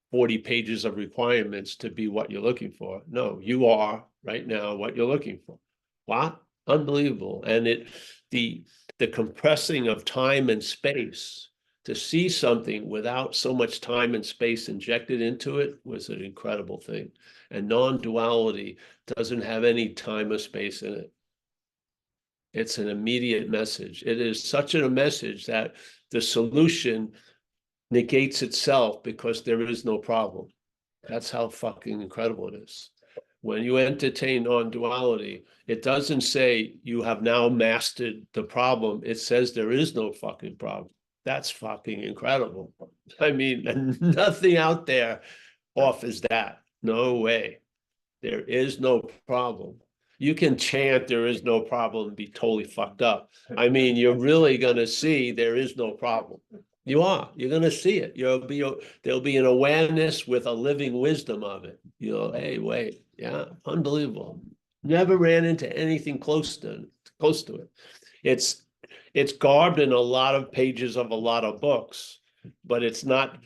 40 pages of requirements to be what you're looking for. No, you are right now what you're looking for. What? Unbelievable. And the compressing of time and space to see something without so much time and space injected into it was an incredible thing. And non-duality doesn't have any time or space in it. It's an immediate message. It is such a message that the solution negates itself because there is no problem. That's how fucking incredible it is. When you entertain non-duality, it doesn't say you have now mastered the problem. It says there is no fucking problem. That's fucking incredible. I mean, nothing out there offers that. No way. There is no problem. you can chant there is no problem and be totally fucked up. I mean, you're really gonna see there is no problem. You're gonna see it. There'll be an awareness with a living wisdom of it. Hey, wait, yeah, unbelievable. Never ran into anything close to it. It's garbed in a lot of pages of a lot of books, but it's not,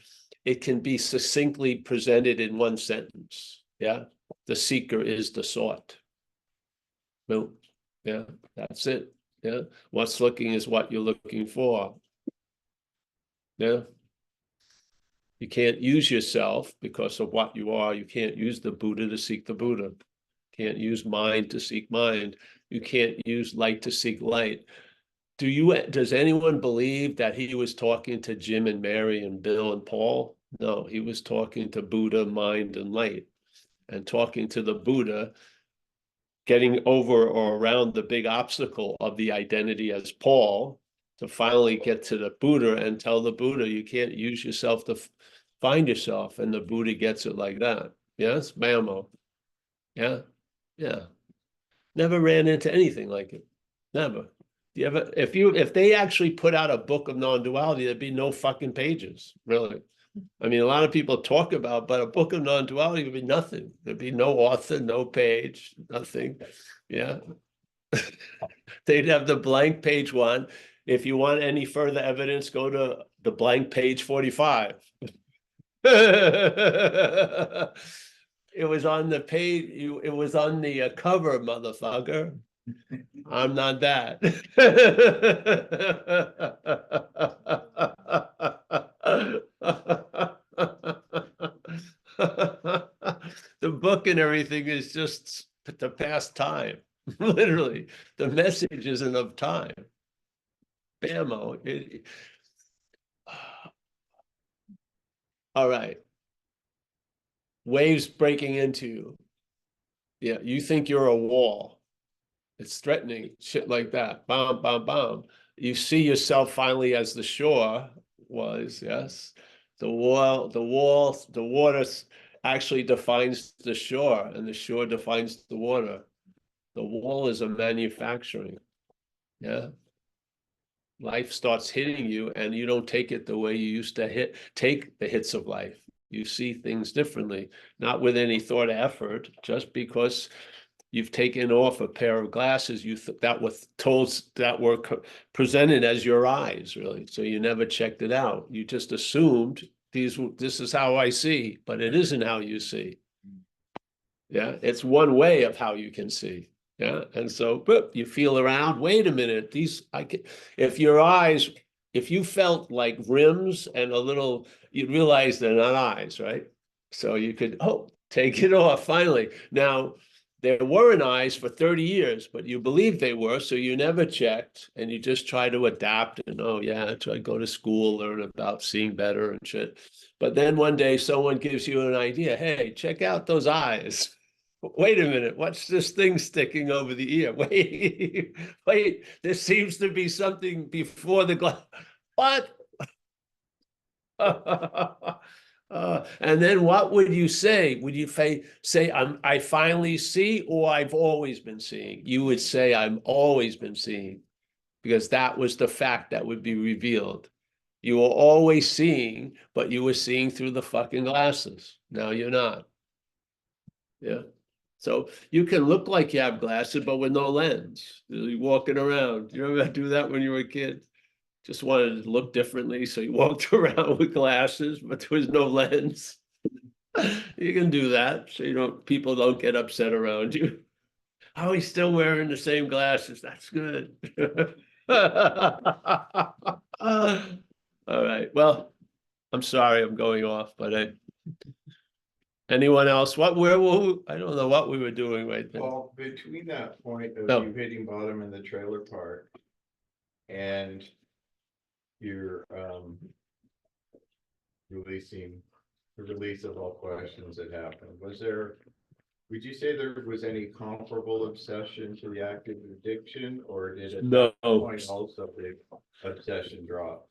it can be succinctly presented in one sentence. Yeah. The seeker is the sought. Boom. Yeah, that's it. Yeah. What's looking is what you're looking for. Yeah. You can't use yourself because of what you are. You can't use the Buddha to seek the Buddha. Can't use mind to seek mind. You can't use light to seek light. Does anyone believe that he was talking to Jim and Mary and Bill and Paul? No, he was talking to Buddha, mind, and light. And talking to the Buddha, getting over or around the big obstacle of the identity as Paul, to finally get to the Buddha and tell the Buddha, you can't use yourself to find yourself. And the Buddha gets it like that. Yes, Bammo. Yeah, yeah. Never ran into anything like it. Never. If they actually put out a book of non-duality, there'd be no fucking pages, really. I mean, a lot of people talk about, but a book of non-duality would be nothing. There'd be no author, no page, nothing. Yeah. They'd have the blank page one. If you want any further evidence, go to the blank page 45. It was on the page, it was on the cover, motherfucker. I'm not that. The book and everything is just to pass time. Literally, the message isn't of time. Bammo. All right. Waves breaking into you. Yeah, you think you're a wall. It's threatening, shit like that. Bam, bam, bam. You see yourself finally as the shore was, yes. The water actually defines the shore, and the shore defines the water. The wall is a manufacturing. Yeah. Life starts hitting you, and you don't take it the way you used to take the hits of life. You see things differently, not with any thought or effort, just because you've taken off a pair of glasses that were presented as your eyes, really. So you never checked it out. You just assumed this is how I see, but it isn't how you see. Yeah, it's one way of how you can see. Yeah, and so you feel around. Wait a minute, if you felt like rims and a little, you'd realize they're not eyes, right? So you could take it off finally. Now, there weren't eyes for 30 years, but you believed they were, so you never checked, and you just try to adapt and try to go to school, learn about seeing better and shit. But then one day someone gives you an idea. Hey, check out those eyes. Wait a minute, what's this thing sticking over the ear? Wait, there seems to be something before the glass. What? And then what would you say? Would you say I finally see, or I've always been seeing? You would say I've always been seeing, because that was the fact that would be revealed. You were always seeing, but you were seeing through the fucking glasses. Now you're not. Yeah. So you can look like you have glasses, but with no lens. You're walking around. You ever do that when you were a kid? Just wanted to look differently, so you walked around with glasses, but there was no lens. You can do that, so people don't get upset around you. Oh, he's still wearing the same glasses. That's good. All right. Well, I'm sorry I'm going off, but anyone else? I don't know what we were doing right then. Well, between that point of you hitting bottom in the trailer park and your releasing the release of all questions that happened, would you say there was any comparable obsession to the active addiction, or did at that point also the obsession drop?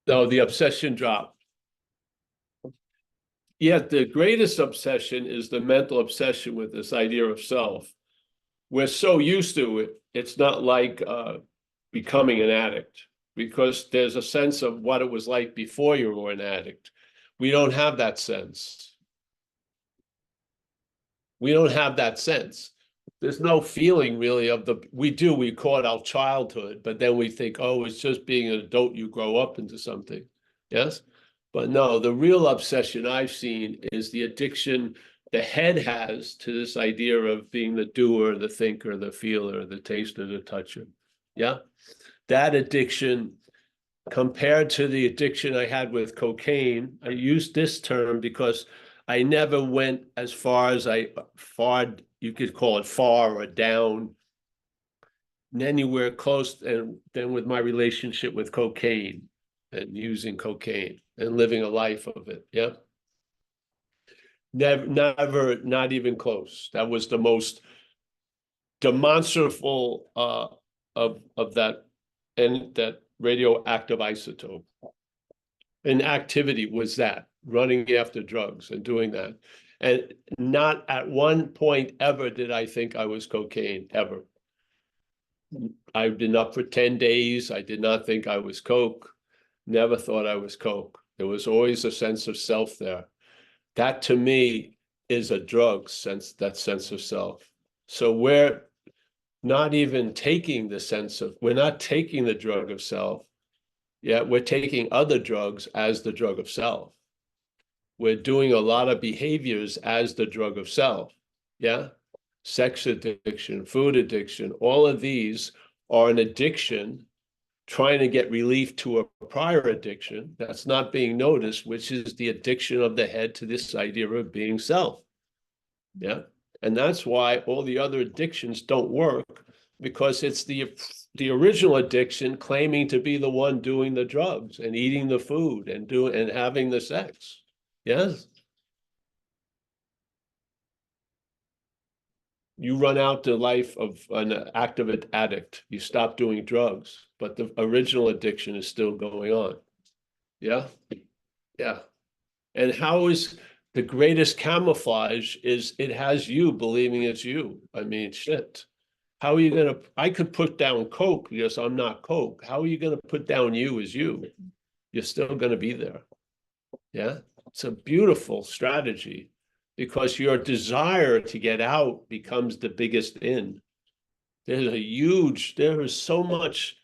No, the obsession dropped. Yeah, the greatest obsession is the mental obsession with this idea of self. we're so used to it, it's not like becoming an addict, because there's a sense of what it was like before you were an addict. We don't have that sense. We don't have that sense. There's no feeling really of we call it our childhood, but then we think, oh, it's just being an adult, you grow up into something. Yes? But no, the real obsession I've seen is the addiction the head has to this idea of being the doer, the thinker, the feeler, the taster, the toucher. Yeah? That addiction, compared to the addiction I had with cocaine, I use this term because I never went as far as you could call it far or down, anywhere close, and then with my relationship with cocaine and using cocaine and living a life of it. Yeah. Never, not even close. That was the most demonstrable of that, and that radioactive isotope. And activity was that, running after drugs and doing that. And not at one point ever did I think I was cocaine, ever. I've been up for 10 days. I did not think I was coke. Never thought I was coke. There was always a sense of self there. That to me is a drug sense, that sense of self. So we're not even taking we're not taking the drug of self. Yeah, we're taking other drugs as the drug of self. We're doing a lot of behaviors as the drug of self. Yeah. Sex addiction, food addiction, all of these are an addiction trying to get relief to a prior addiction that's not being noticed, which is the addiction of the head to this idea of being self. Yeah. And that's why all the other addictions don't work, because it's the original addiction claiming to be the one doing the drugs and eating the food and having the sex. Yes. You run out the life of an active addict. You stop doing drugs, but the original addiction is still going on. Yeah. Yeah. And how is the greatest camouflage is it has you believing it's you. I mean, shit. How are you going to, I could put down coke because I'm not coke. How are you going to put down you as you? You're still going to be there. Yeah. It's a beautiful strategy, because your desire to get out becomes the biggest in. There is so much,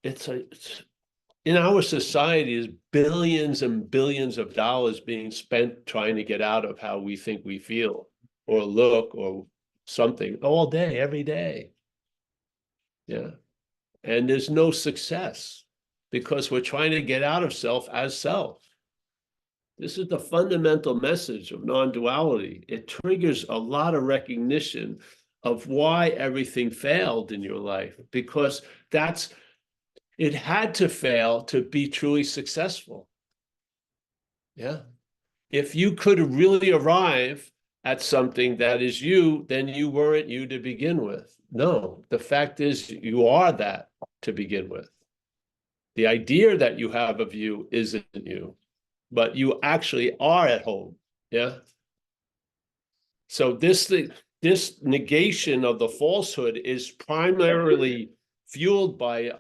in our society is billions and billions of dollars being spent trying to get out of how we think we feel or look or something all day, every day. Yeah. And there's no success because we're trying to get out of self as self. This is the fundamental message of non-duality. It triggers a lot of recognition of why everything failed in your life, because it had to fail to be truly successful. Yeah. If you could really arrive at something that is you, then you weren't you to begin with. No, the fact is you are that to begin with. The idea that you have of you isn't you, but you actually are at home. Yeah. So this negation of the falsehood is primarily fueled by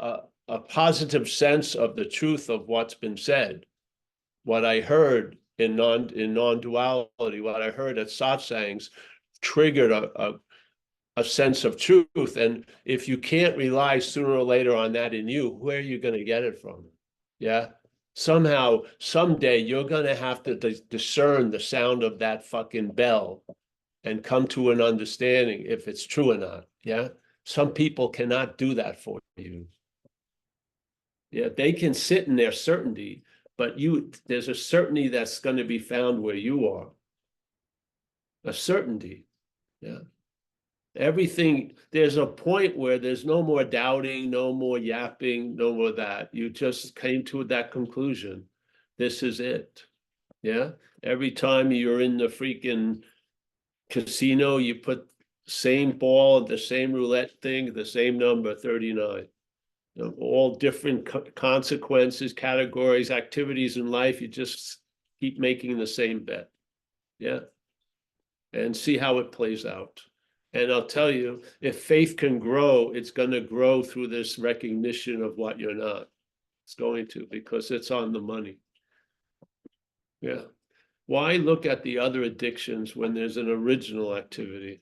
a positive sense of the truth of what's been said. What I heard in non-duality, what I heard at satsangs triggered a sense of truth. And if you can't rely sooner or later on that in you, where are you going to get it from? Yeah. Somehow, someday, you're going to have to discern the sound of that fucking bell and come to an understanding if it's true or not. Yeah. Some people cannot do that for you. Yeah. They can sit in their certainty, but there's a certainty that's going to be found where you are. A certainty. Yeah. Everything, there's a point where there's no more doubting, no more yapping, no more that. You just came to that conclusion. This is it. Yeah. Every time you're in the freaking casino, you put the same ball, the same roulette thing, the same number, 39. All different consequences, categories, activities in life. You just keep making the same bet. Yeah. And see how it plays out. And I'll tell you, if faith can grow, it's going to grow through this recognition of what you're not. It's going to, because it's on the money. Yeah. Why look at the other addictions when there's an original activity?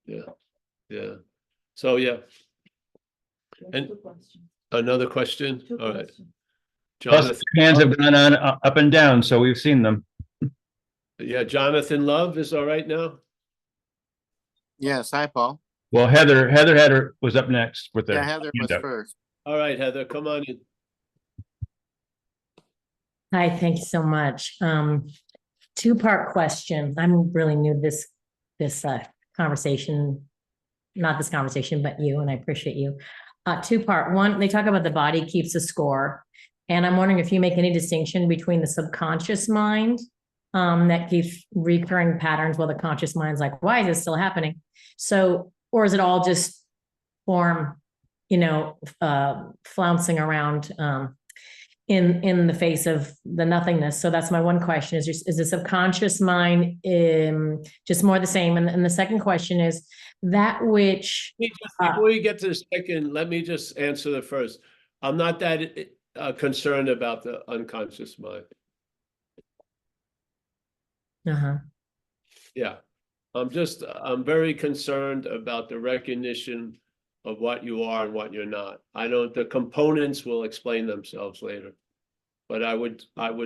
Yeah. Yeah. So, yeah. And another question? All right. Plus, Jonathan, hands have gone on up and down, so we've seen them. yeah, Jonathan Love is all right now? Yes, hi, Paul. Well, Heather was up next with the Yeah, Heather was hand up. first. All right, Heather, come on in. Hi, thank you so much. Two-part question. I'm really new to this conversation, not this conversation, but you, and I appreciate you. Two-part. One, they talk about the body keeps a score, and I'm wondering if you make any distinction between the subconscious mind that keeps recurring patterns while the conscious mind's like, why is this still happening? So, or is it all just form, flouncing around in the face of the nothingness? So that's my one question, is the subconscious mind just more the same? And the second question is that which Before you get to the second, let me just answer the first. I'm not that concerned about the unconscious mind. Yeah, I'm very concerned about the recognition of what you are and what you're not. I know the components will explain themselves later, but I would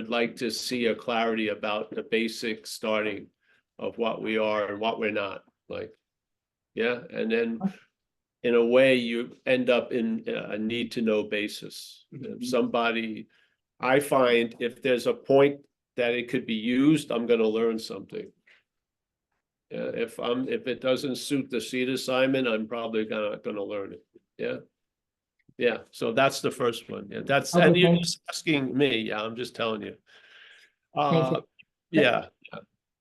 like to see a clarity about the basic starting of what we are and what we're not. Like, yeah, and then in a way you end up in a need to know basis. If somebody, I find if there's a point that it could be used, I'm going to learn something. If it doesn't suit the seat assignment, I'm probably not going to learn it. Yeah. Yeah. So that's the first one. Yeah. That's, Okay, and you're thank just asking me. Yeah. I'm just telling you. Thank you. Yeah.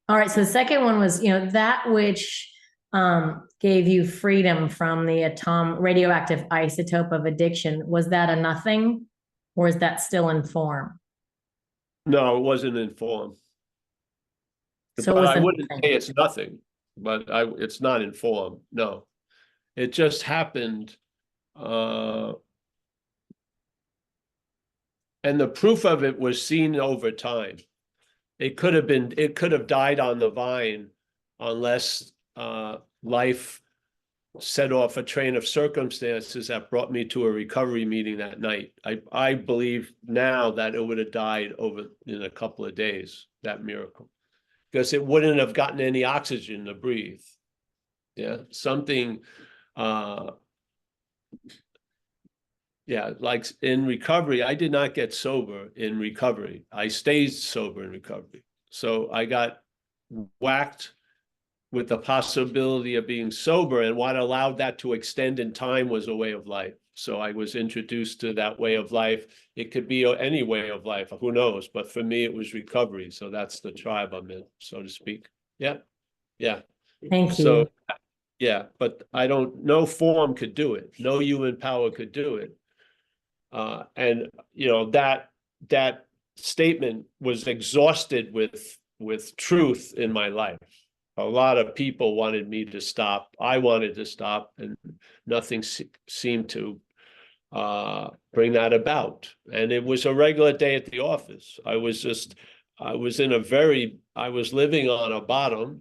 All right. So the second one was, that which gave you freedom from the radioactive isotope of addiction. Was that a nothing, or is that still in form? No, it wasn't in form. So But it was I a wouldn't nothing. say it's nothing, but it's not in form. No, it just happened. And the proof of it was seen over time. It could have died on the vine unless life set off a train of circumstances that brought me to a recovery meeting that night. I believe now that it would have died in a couple of days, that miracle, because it wouldn't have gotten any oxygen to breathe. Yeah, something, yeah, like in recovery, I did not get sober in recovery. I stayed sober in recovery. So I got whacked with the possibility of being sober, and what allowed that to extend in time was a way of life. So I was introduced to that way of life. It could be any way of life, who knows? But for me, it was recovery. So that's the tribe I'm in, so to speak. Yeah. Yeah. Thank you. So, yeah, but no form could do it. No human power could do it. And that statement was exhausted with truth in my life. A lot of people wanted me to stop. I wanted to stop, and nothing seemed to bring that about. And it was a regular day at the office. I was living on a bottom.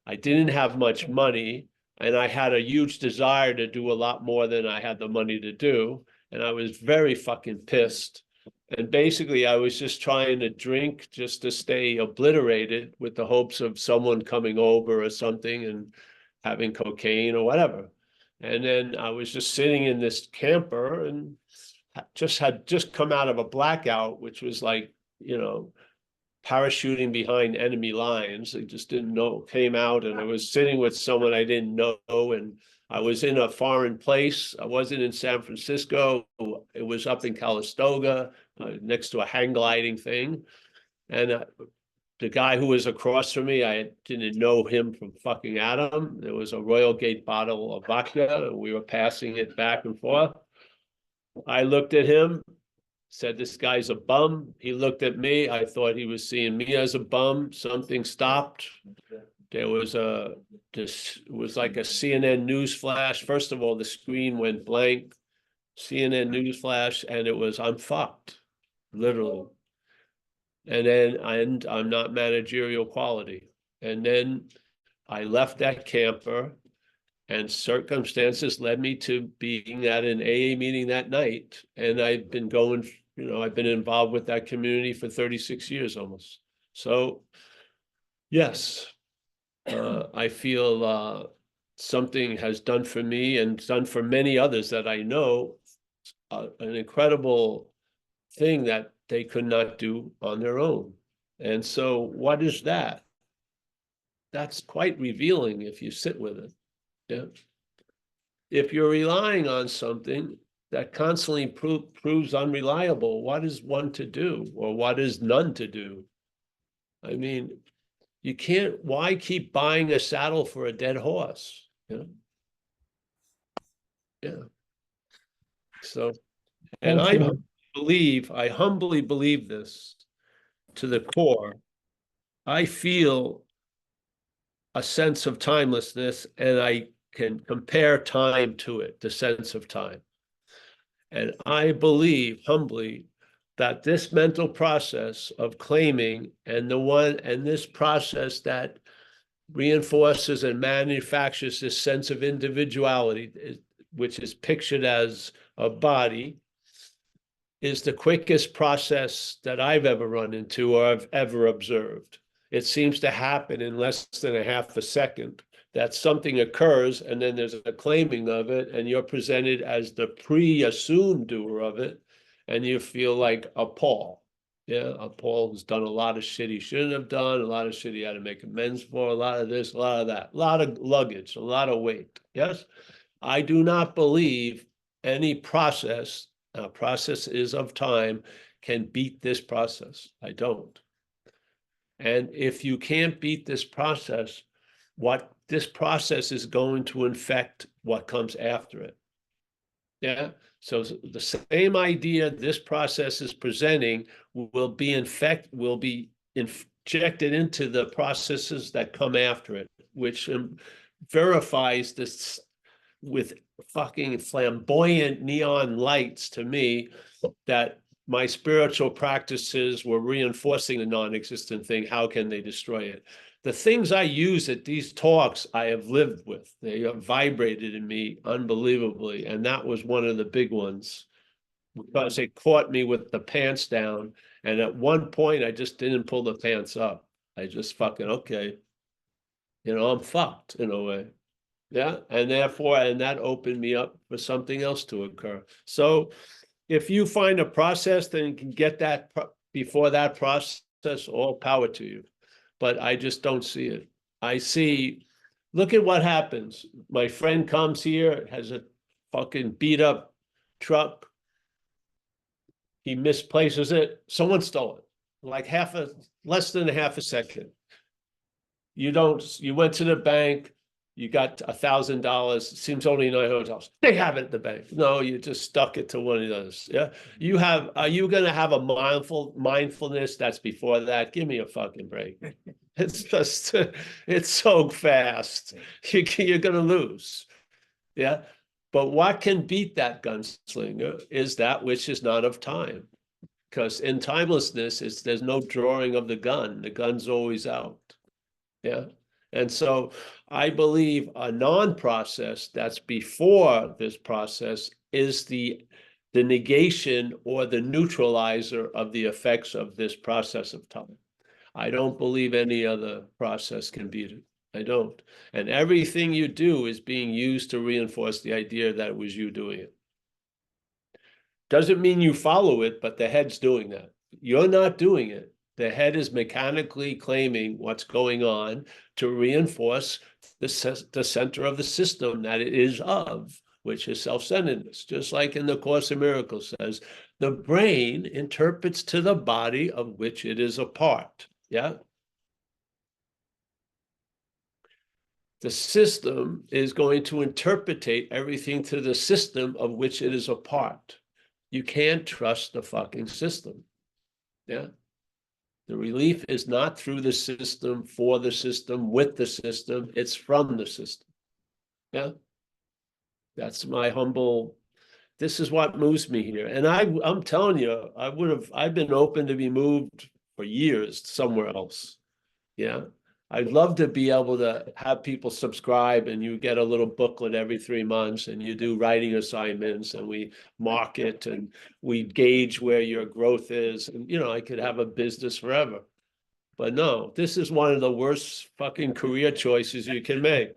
I didn't have much money, and I had a huge desire to do a lot more than I had the money to do. And I was very fucking pissed. And basically, I was just trying to drink just to stay obliterated, with the hopes of someone coming over or something and having cocaine or whatever. And then I was just sitting in this camper and had just come out of a blackout, which was like, parachuting behind enemy lines. I just didn't know, came out, and I was sitting with someone I didn't know, and I was in a foreign place. I wasn't in San Francisco. It was up in Calistoga, next to a hang gliding thing. And the guy who was across from me, I didn't know him from fucking Adam. There was a Royal Gate bottle of vodka, and we were passing it back and forth. I looked at him, said, "This guy's a bum." He looked at me. I thought he was seeing me as a bum. Something stopped. there was this was like a CNN news flash. First of all, the screen went blank, CNN news flash, and it was, I'm fucked, literally. And then I'm not managerial quality. And then I left that camper, and circumstances led me to being at an AA meeting that night. And I've been going, I've been involved with that community for 36 years almost. So yes, I feel something has done for me and done for many others that I know, an incredible thing that they could not do on their own. And so what is that? That's quite revealing if you sit with it. Yeah. If you're relying on something that constantly proves unreliable, what is one to do, or what is none to do? I mean, you can't, why keep buying a saddle for a dead horse? Yeah. So, and Thank you. I humbly believe this to the core. I feel a sense of timelessness, and I can compare time to it, the sense of time. And I believe humbly that this mental process of claiming and this process that reinforces and manufactures this sense of individuality, which is pictured as a body, is the quickest process that I've ever run into or I've ever observed. It seems to happen in less than a half a second, that something occurs and then there's a claiming of it, and you're presented as the pre-assumed doer of it, and you feel like a Paul. Yeah, a Paul who's done a lot of shit he shouldn't have done, a lot of shit he had to make amends for, a lot of this, a lot of that, a lot of luggage, a lot of weight. Yes, I do not believe any process is of time can beat this process. I don't. And if you can't beat this process, what this process is going to infect what comes after it. Yeah. So the same idea this process is presenting will be injected into the processes that come after it, which verifies this with fucking flamboyant neon lights to me that my spiritual practices were reinforcing the non-existent thing. How can they destroy it? The things I use at these talks, I have lived with. They have vibrated in me unbelievably. And that was one of the big ones, because it caught me with the pants down. And at one point, I just didn't pull the pants up. I just fucking, okay, I'm fucked in a way. Yeah. And that opened me up for something else to occur. So if you find a process, then you can get that before that process, all power to you. But I just don't see it. I see, look at what happens. My friend comes here, has a fucking beat up truck. He misplaces it. Someone stole it. Like less than a half a second. You went to the bank, you got $1,000, seems only $900. They have it at the bank. No, you just stuck it to one of those. Yeah. Are you going to have a mindfulness that's before that? Give me a fucking break. It's just, it's so fast. You're going to lose. Yeah. But what can beat that gunslinger is that which is not of time. Because in timelessness, there's no drawing of the gun. The gun's always out. Yeah. And so I believe a non-process that's before this process is the negation or the neutralizer of the effects of this process of time. I don't believe any other process can beat it. I don't. And everything you do is being used to reinforce the idea that it was you doing it. Doesn't mean you follow it, but the head's doing that. You're not doing it. The head is mechanically claiming what's going on to reinforce the center of the system that it is of, which is self-centeredness. Just like in the Course in Miracles says, the brain interprets to the body of which it is a part. Yeah. The system is going to interpretate everything to the system of which it is a part. You can't trust the fucking system. Yeah. The relief is not through the system, for the system, with the system, it's from the system. Yeah. That's my humble, this is what moves me here. And I'm telling you, I've been open to be moved for years somewhere else. Yeah. I'd love to be able to have people subscribe and you get a little booklet every 3 months and you do writing assignments and we mark it and we gauge where your growth is. And, I could have a business forever. But no, this is one of the worst fucking career choices you can make.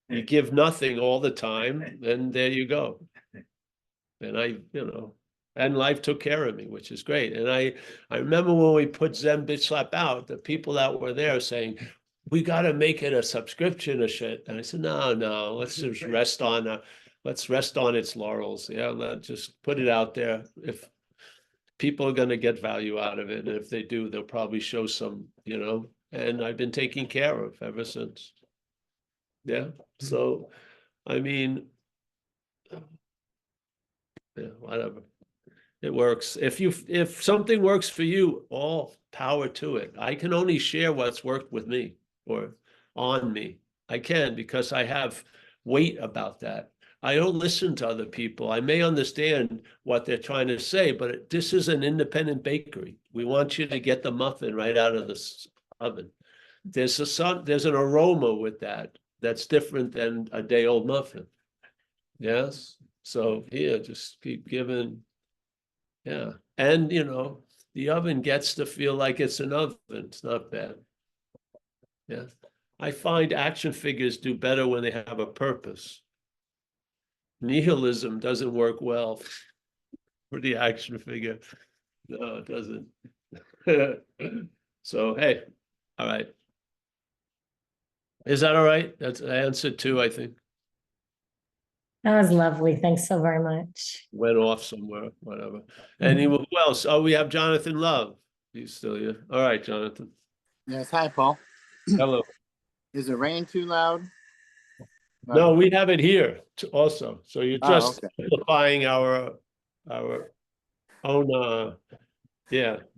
You give nothing all the time, and there you go. And and life took care of me, which is great. And I remember when we put Zen Bitch Slap out, the people that were there saying, we got to make it a subscription or shit. And I said, no, let's just rest on its laurels. Yeah, just put it out there. If people are going to get value out of it, and if they do, they'll probably show some, and I've been taken care of ever since. Yeah. So, I mean, yeah, whatever. It works. If something works for you, all power to it. I can only share what's worked with me or on me. I can because I have weight about that. I don't listen to other people. I may understand what they're trying to say, but this is an independent bakery. We want you to get the muffin right out of the oven. There's an aroma with that that's different than a day-old muffin. Yes. So here, just keep giving. Yeah. And, the oven gets to feel like it's an oven. It's not bad. Yeah. I find action figures do better when they have a purpose. Nihilism doesn't work well for the action figure. No, it doesn't. So, hey, all right. Is that all right? That's answer 2, I think. That was lovely. Thanks so very much. Went off somewhere, whatever. And who else? Oh, we have Jonathan Love. He's still here. All right, Jonathan. Yes, hi, Paul. Hello. Is the rain too loud? No, we have it here also. So you're just okay. amplifying our own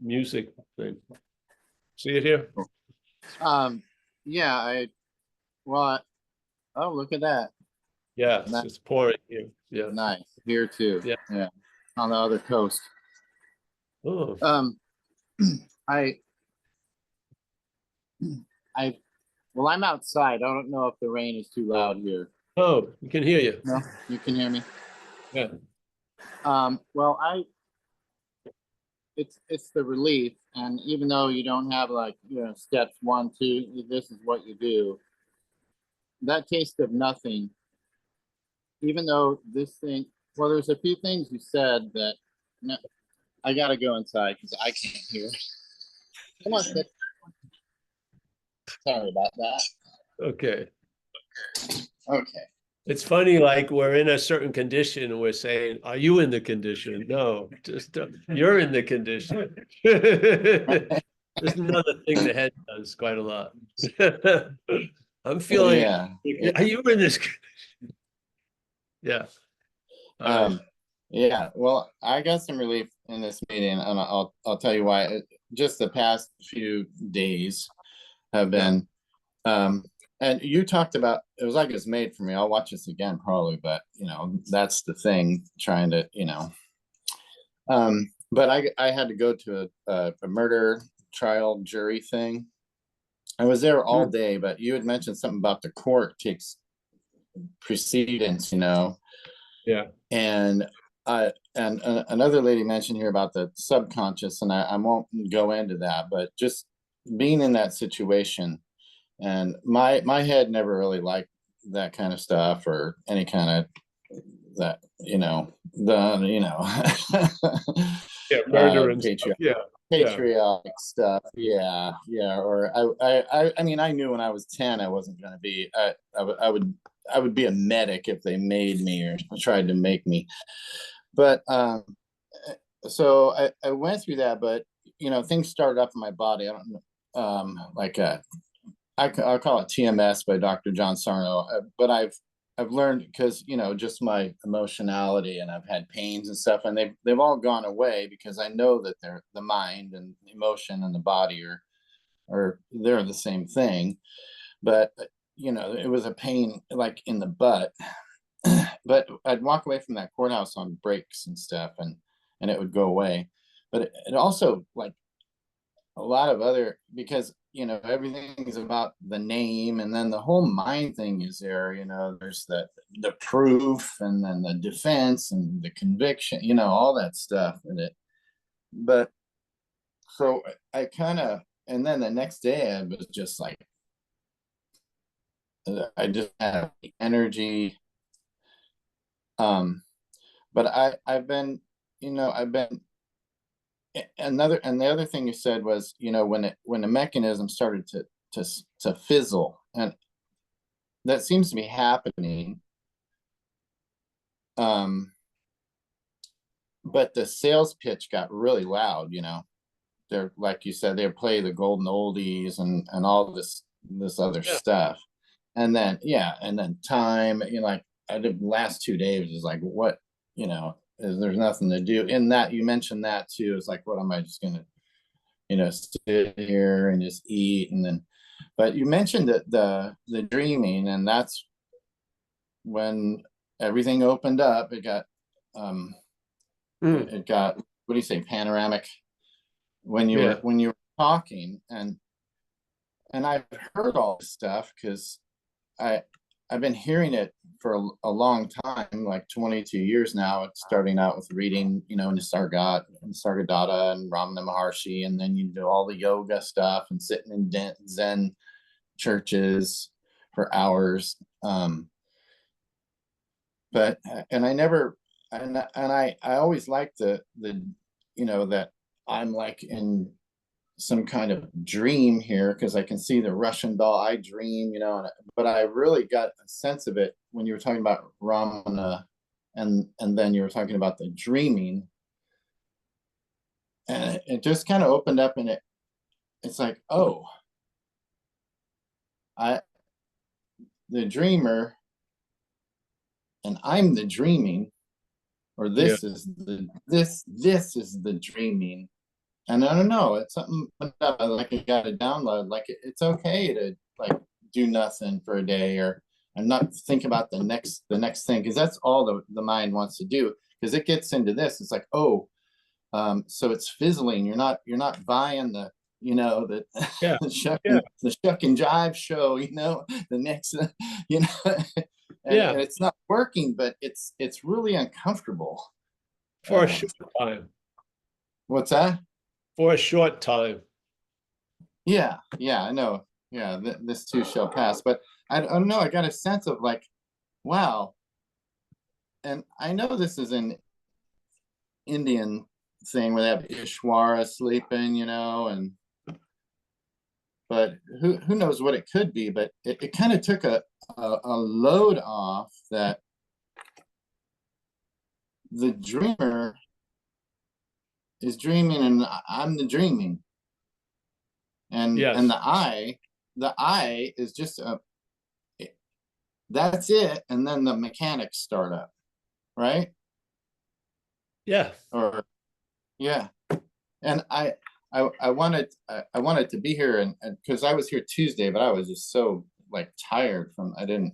music thing. See it here? Yeah, oh, look at that. Yeah, Nice. it's pouring here. Yeah. Nice. Here too. Yeah. On the other coast. Oh. Well, I'm outside. I don't know if the rain is too loud here. Oh, we can hear you. No, you can hear me. Yeah. Well, it's the relief, and even though you don't have steps 1, 2, this is what you do. That taste of nothing. Even though this thing, well, there's a few things you said that I gotta go inside because I can't hear. Come on, Sid. Sorry about that. Okay. Okay. It's funny, like we're in a certain condition and we're saying, are you in the condition? No, just you're in the condition. There's another thing the head does quite a lot. I'm feeling, Yeah. are you in this condition? Yeah. Yeah. Well, I got some relief in this meeting, and I'll tell you why. Just the past few days have been, and you talked about, it was like it's made for me. I'll watch this again probably, but that's the thing, trying to, but I had to go to a murder trial jury thing. I was there all day, but you had mentioned something about the court takes precedence, Yeah. And another lady mentioned here about the subconscious, and I won't go into that, but just being in that situation, and my head never really liked that kind of stuff or any kind of that, Murder and patriotic stuff. Yeah. Or I mean, I knew when I was 10 I wasn't going to be. I would be a medic if they made me or tried to make me. But so I went through that, but things started up in my body. I don't know, I'll call it TMS by Dr. John Sarno, but I've I've learned, because, you know, just my emotionality, and I've had pains and stuff, and they've all gone away, because I know that they're the mind and emotion and the body are they're the same thing. But you know, it was a pain like in the butt. But I'd walk away from that courthouse on breaks and stuff, and it would go away. But it also, like, a lot of other, because, you know, everything is about the name, and then the whole mind thing is there. You know, there's the proof, and then the defense, and the conviction, you know, all that stuff in it. But so I kind of, and then the next day I was just like, I just had the energy. But I've been, you know, and the other thing you said was, you know, when the mechanism started to fizzle, and that seems to be happening. But the sales pitch got really loud, you know. They're, like you said, they play the golden oldies and all this other stuff. And then, and then time, you know, like I did the last 2 days is like, what, you know, there's nothing to do. In that, you mentioned that too. It's like, what am I just gonna, you know, sit here and just eat? And then, but you mentioned that the dreaming, and that's when everything opened up. It got it got, what do you say, panoramic, when you were talking, and I've heard all this stuff, because I've been hearing it for a long time, like 22 years now. It's starting out with reading, you know, Nisargadatta and Ramana Maharshi, and then you do all the yoga stuff and sitting in Zen churches for hours. But and I never, and I always liked the you know, that I'm like in some kind of dream here, because I can see the Russian doll. I dream, you know, but I really got a sense of it when you were talking about Ramana, and then you were talking about the dreaming, and it just kind of opened up, and it's like, oh, the dreamer, and I'm the dreaming, or this is the dreaming. And I don't know, it's something like I got to download, like it's okay to like do nothing for a day, or and not think about the next thing, because that's all the mind wants to do, because it gets into this. It's like, oh, so it's fizzling. You're not buying the, you know, the the shuck and jive show, you know, the next, you know, and it's not working, but it's really uncomfortable for a short time. What's that? For a short time. Yeah, I know. Yeah, this too shall pass. But I don't know. I got a sense of like, wow. And I know this is an Indian thing where they have Ishwara sleeping, you know, but who knows what it could be? But it kind of took a load off, that the dreamer is dreaming, and I'm the dreaming, and the I is just that's it, and then the mechanics start up, right? And I wanted to be here, and because I was here Tuesday, but I was just so like tired and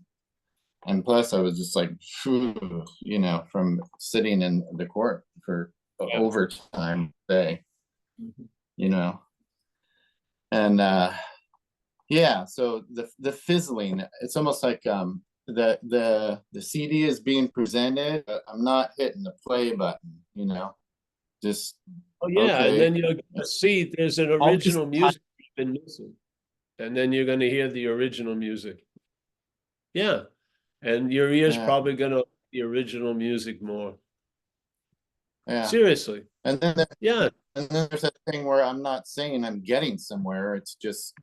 plus I was just like, you know, from sitting in the court for overtime day, you know, and so the fizzling, it's almost like the CD is being presented, but I'm not hitting the play button, you know, just and then you're gonna see there's an original music you've been missing, and then you're gonna hear the original music, and your ear's probably gonna like the original music more. Seriously. And then there's that thing where I'm not saying I'm getting somewhere. It's just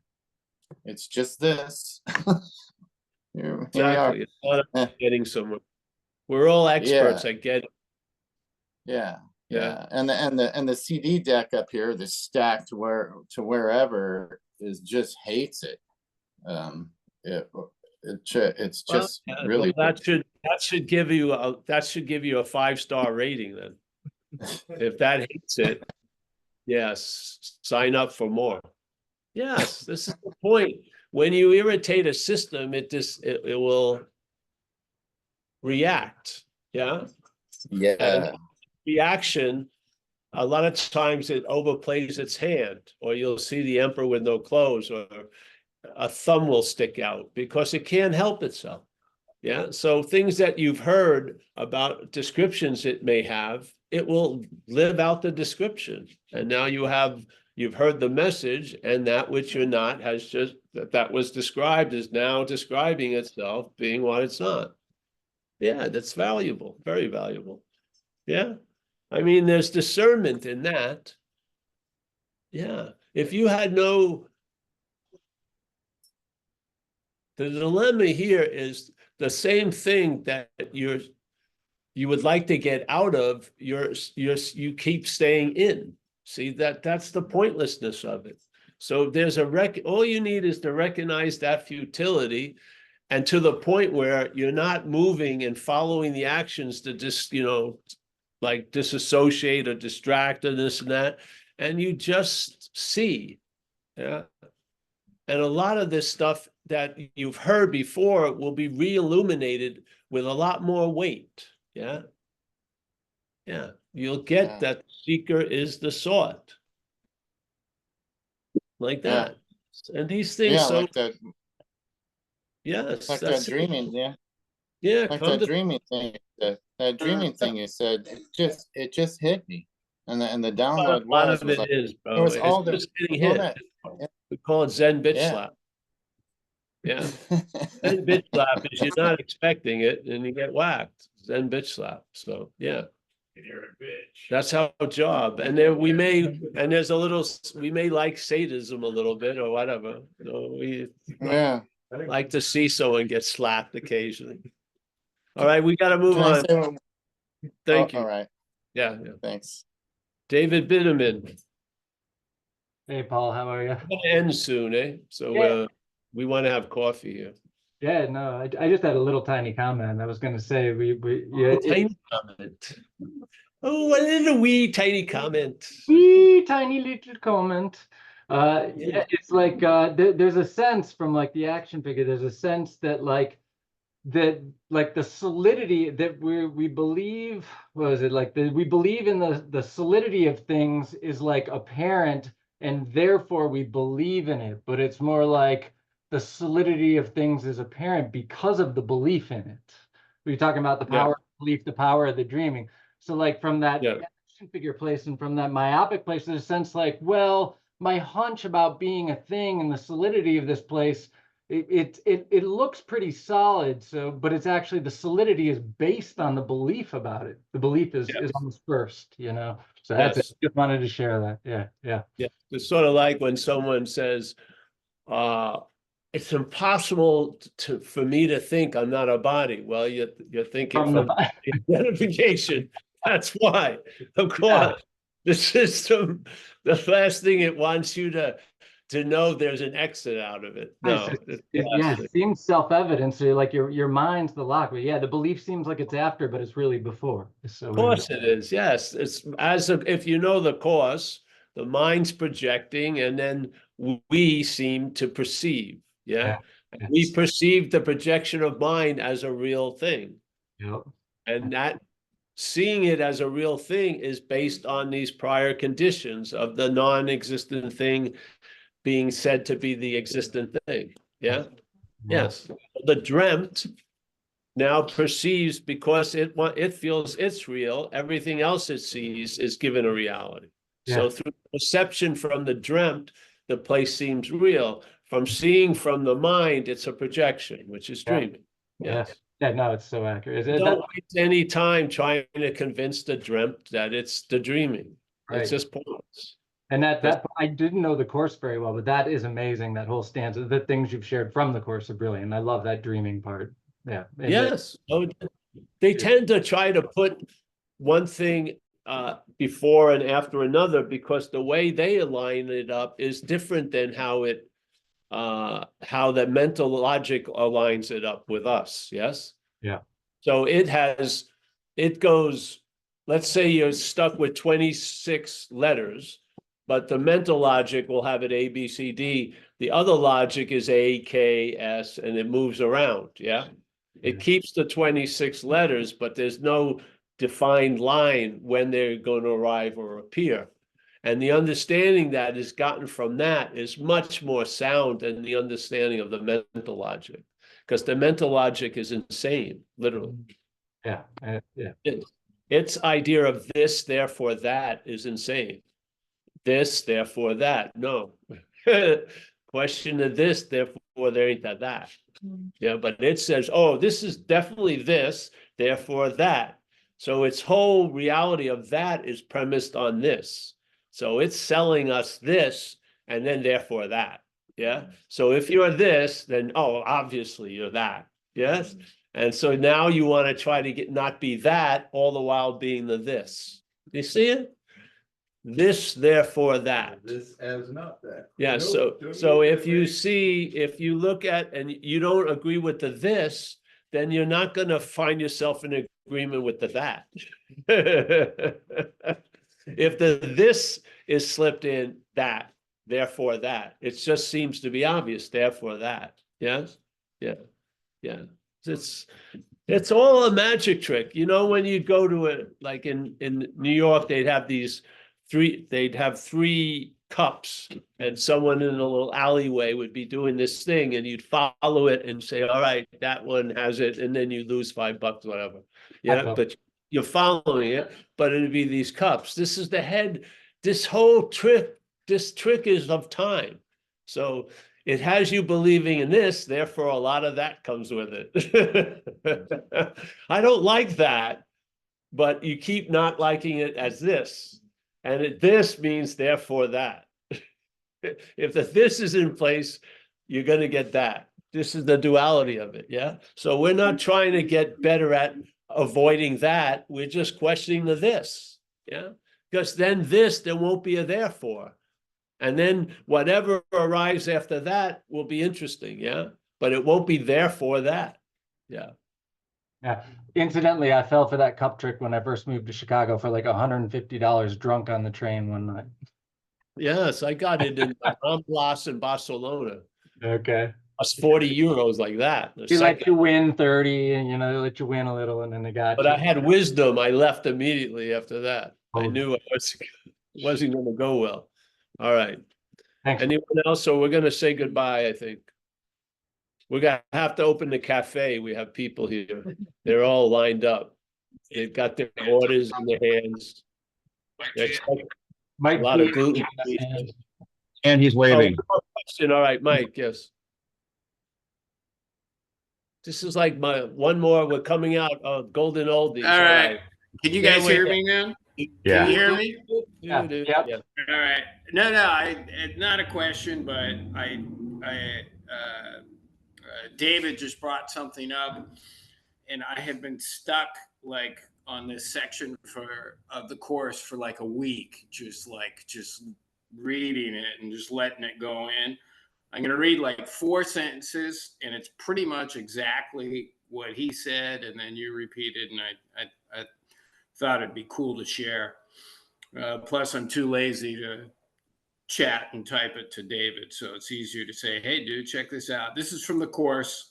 this. Exactly. It's not about getting somewhere. We're all experts at getting. And the CD deck up here, the stacked wherever, is just hates it. it's Well, just yeah, really. well, that should give you a 5-star rating then. If that hits it, yes, sign up for more. Yes, this is the point. When you irritate a system, it will react. Yeah. Yeah. And reaction, a lot of times it overplays its hand, or you'll see the emperor with no clothes, or a thumb will stick out because it can't help itself. Yeah. So things that you've heard about descriptions it may have, it will live out the description. And now you've heard the message, and that which you're not has just that was described is now describing itself being what it's not. Yeah, that's valuable, very valuable. Yeah. I mean, there's discernment in that. Yeah. If you had the dilemma here is the same thing that you would like to get out of, you keep staying in. See, that's the pointlessness of it. So there's all you need is to recognize that futility, and to the point where you're not moving and following the actions to just, like disassociate or distract or this and that, and you just see. Yeah. And a lot of this stuff that you've heard before will be re-illuminated with a lot more weight. Yeah. Yeah. You'll get that the seeker is the sought. Like that. And these things, Yeah, like that. Yes. Like that dreaming, yeah. Yeah. Like that dreaming thing. That dreaming thing you said, it just hit me. And the download A lot was of it like, is, bro. it was It's all just getting all hit. that. We call it Zen bitch Yeah. slap. Yeah. Zen bitch slap is you're not expecting it and you get whacked. Zen bitch slap. So yeah. You're a bitch. That's our job. And then we may like sadism a little bit or whatever. We like to see someone get slapped occasionally. All right, we gotta move Can I on. say one? Thank you. All right. Yeah. Thanks. David Bitterman. Hey, Paul, how are you? It's gonna end soon, eh? So Yeah. we want to have coffee here. Yeah, no, I just had a little tiny comment. I was going to say Tiny comment. Oh, a little wee tiny comment. wee tiny little comment. Yeah, it's like there's a sense from like the action figure. There's a sense that the solidity that we believe, what is it like we believe in the solidity of things is like apparent, and therefore we believe in it. But it's more like the solidity of things is apparent because of the belief in it. We're talking about the power of belief, the power of the dreaming. So like from that action figure place and from that myopic place, there's a sense like, well, my hunch about being a thing and the solidity of this place, it looks pretty solid. So, but it's actually the solidity is based on the belief about it. The belief is almost first, So that's it. Just wanted to share that. Yeah. It's sort of like when someone says, it's impossible for me to think I'm not a body. Well, you're thinking from identification. That's why, of course, the system, the last thing it wants you to know there's an exit out of it. No, it seems self-evident. So like your mind's the lock, but the belief seems like it's after, but it's really before. So of course it is. Yes, it's if you know the course, the mind's projecting, and then we seem to perceive. Yeah. We perceive the projection of mind as a real thing. Yep. And that seeing it as a real thing is based on these prior conditions of the non-existent thing being said to be the existent thing. Yeah. Yes. The dreamt now perceives, because it feels it's real, everything else it sees is given a reality. So through perception from the dreamt, the place seems real. From seeing from the mind, it's a projection, which is dreaming. Yes. Yeah, no, it's so accurate. Don't waste any time trying to convince the dreamt that it's the dreaming. Right. It's just pointless. And that I didn't know the course very well, but that is amazing. That whole stanza, the things you've shared from the course are brilliant. I love that dreaming part. Yeah. And yes. They tend to try to put one thing before and after another, because the way they align it up is different than how it how the mental logic aligns it up with us, yes? Yeah. So it goes, let's say you're stuck with 26 letters, but the mental logic will have it A, B, C, D. The other logic is A, K, S, and it moves around, yeah? It keeps the 26 letters, but there's no defined line when they're going to arrive or appear. And the understanding that is gotten from that is much more sound than the understanding of the mental logic, because the mental logic is insane, literally. Yeah. Yeah. Its idea of this, therefore that is insane. This, therefore that. No. Question of this, therefore there ain't that. Yeah, but it says, oh, this is definitely this, therefore that. So its whole reality of that is premised on this. So it's selling us this, and then therefore that. Yeah. So if you're this, then oh, obviously you're that. Yes. And so now you want to try to get not be that, all the while being the this. You see it? This, therefore that. This as not that. Yeah, Nope, so don't so get if that you way. see, if you look at and you don't agree with the this, then you're not gonna find yourself in agreement with the that. If the this is slipped in that, therefore that, it just seems to be obvious, therefore that. Yes? Yeah, yeah. It's all a magic trick. You know, when you go to it, like in New York, they'd have three cups, and someone in a little alleyway would be doing this thing, and you'd follow it and say, all right, that one has it, and then you lose $5, whatever. Yeah, but you're following it, but it'd be these cups. This is the head, this trick is of time. So it has you believing in this, therefore a lot of that comes with it. I don't like that, but you keep not liking it as this. And this means therefore that. If the this is in place, you're going to get that. This is the duality of it, yeah? So we're not trying to get better at avoiding that. We're just questioning the this, yeah? Because then there won't be a therefore. And then whatever arrives after that will be interesting, yeah? But it won't be therefore that, yeah. Yeah. Incidentally, I fell for that cup trick when I first moved to Chicago for like $150 drunk on the train one night. Yes, I got it in Amblas in Barcelona. Okay. Plus 40 euros like that. They let you win 30 and they let you win a little and then they got But you. I had wisdom. I left immediately after that. I Oh. knew it wasn't going to go well. All right. Thanks. Anyone else? So we're going to say goodbye, I think. We're going to have to open the cafe. We have people here. They're all lined up. They've got their orders in their hands. Mike, A lot of gluten. And he's waving. Oh, question. All right, Mike, yes. This is like one more. We're coming out of golden oldies. All right. Can you guys hear me now? Yeah. Can you hear me? Yeah. Yep. Yeah. All right. No, it's not a question, but David just brought something up, and I have been stuck like on this section of the course for like a week, just reading it and just letting it go in. I'm going to read like 4 sentences, and it's pretty much exactly what he said, and then you repeated, and I thought it'd be cool to share. Plus, I'm too lazy to chat and type it to David, so it's easier to say, hey, dude, check this out. This is from the course.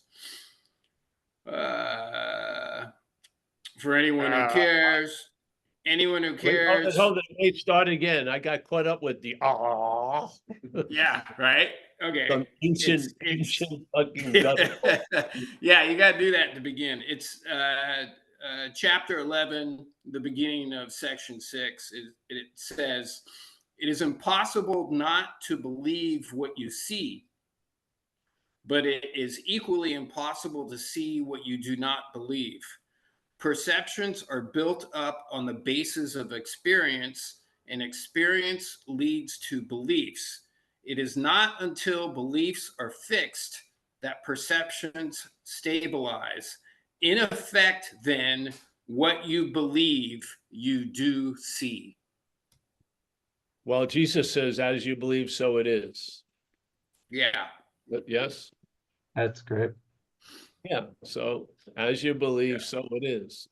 For anyone who cares. Anyone who cares. Hold it. Wait, start again. I got caught up with the Yeah, right? Okay. Some ancient fucking Yeah, you got to do that to begin. It's chapter 11, the beginning of section 6. It says, it is impossible not to believe what you see, but it is equally impossible to see what you do not believe. Perceptions are built up on the basis of experience, and experience leads to beliefs. It is not until beliefs are fixed that perceptions stabilize. In effect, then, what you believe, you do see. Well, Jesus says, as you believe, so it is. Yeah. But yes, That's great. yeah, so as you believe, so it is.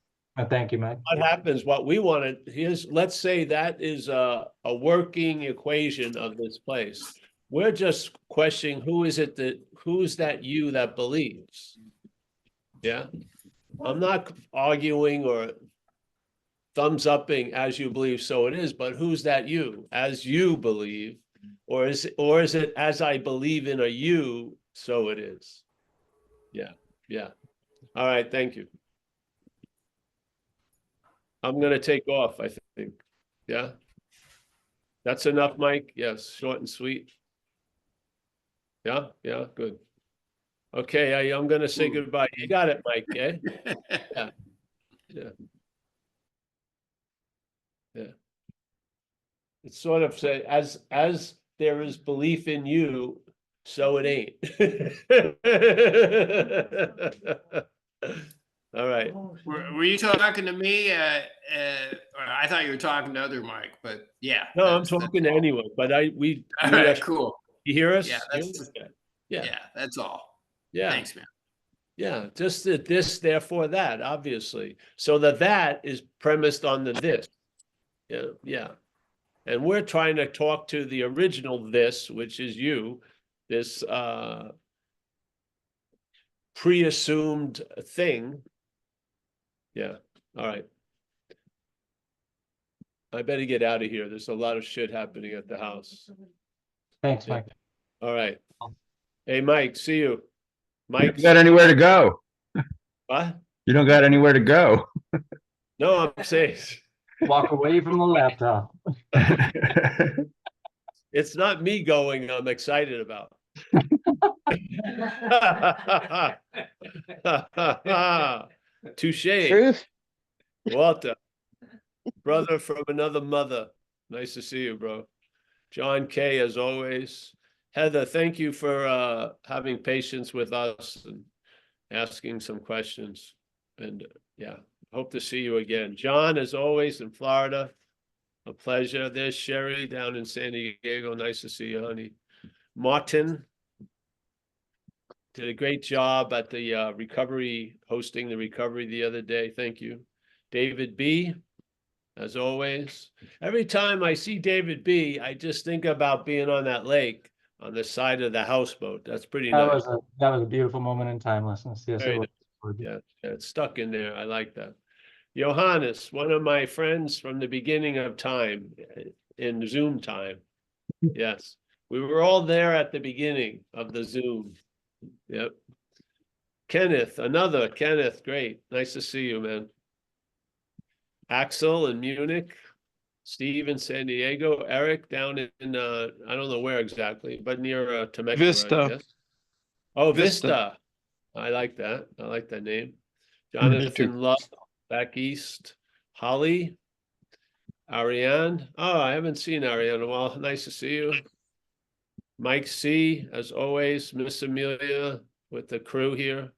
Thank you, Mike. What happens, what we want to, here's, let's say that is a working equation of this place. We're just questioning who's that you that believes? Yeah, I'm not arguing or thumbs upping as you believe, so it is, but who's that you as you believe? Or is it as I believe in a you, so it is? Yeah, yeah. All right, thank you. I'm gonna take off, I think. Yeah. That's enough, Mike? Yes, short and sweet. Yeah, yeah, good. Okay, I'm gonna say goodbye. You got it, Mike, eh? Yeah. Yeah. Yeah. It's sort of say, as there is belief in you, so it ain't. All right. Were you talking to me? Or I thought you were talking to other Mike, but yeah. No, I'm that's talking to all. anyone, but we All do right, that. cool. You hear us? Yeah, that's Okay. Yeah, yeah, that's all. yeah, Thanks, man. yeah. Just that this, therefore that, obviously. So that is premised on the this. Yeah, yeah. And we're trying to talk to the original this, which is you, this pre-assumed thing. Yeah, all right. I better get out of here. There's a lot of shit happening at the house. Thanks, Yeah. Mike. All right. Hey, Mike, see you. You Mike, don't got anywhere to go. what? You don't got anywhere to go. No, I'm saying Walk away from the laptop. it's not me going, I'm excited about. Touche. Truth. Walter, brother from another mother. Nice to see you, bro. John K, as always. Heather, thank you for having patience with us and asking some questions. And yeah, hope to see you again. John, as always, in Florida. A pleasure. There's Sherry down in San Diego. Nice to see you, honey. Martin did a great job at the recovery, hosting the recovery the other day. Thank you. David B, as always. Every time I see David B, I just think about being on that lake on the side of the houseboat. That's pretty nice. That was a beautiful moment in timelessness. Yes, Very it was. Yeah, it's stuck in there. I like that. Johannes, one of my friends from the beginning of time, in Zoom time. Yes, we were all there at the beginning of the Zoom. Yep. Kenneth, another Kenneth, great. Nice to see you, man. Axel in Munich, Steve in San Diego, Eric down in I don't know where exactly, but near Temecula, Vista. I guess. Oh, Vista. Vista. I like that. I like that name. Me too. Jonathan Love, back east. Holly, Ariane. Oh, I haven't seen Ariane in a while. Nice to see you. Mike C, as always. Miss Amelia with the crew here.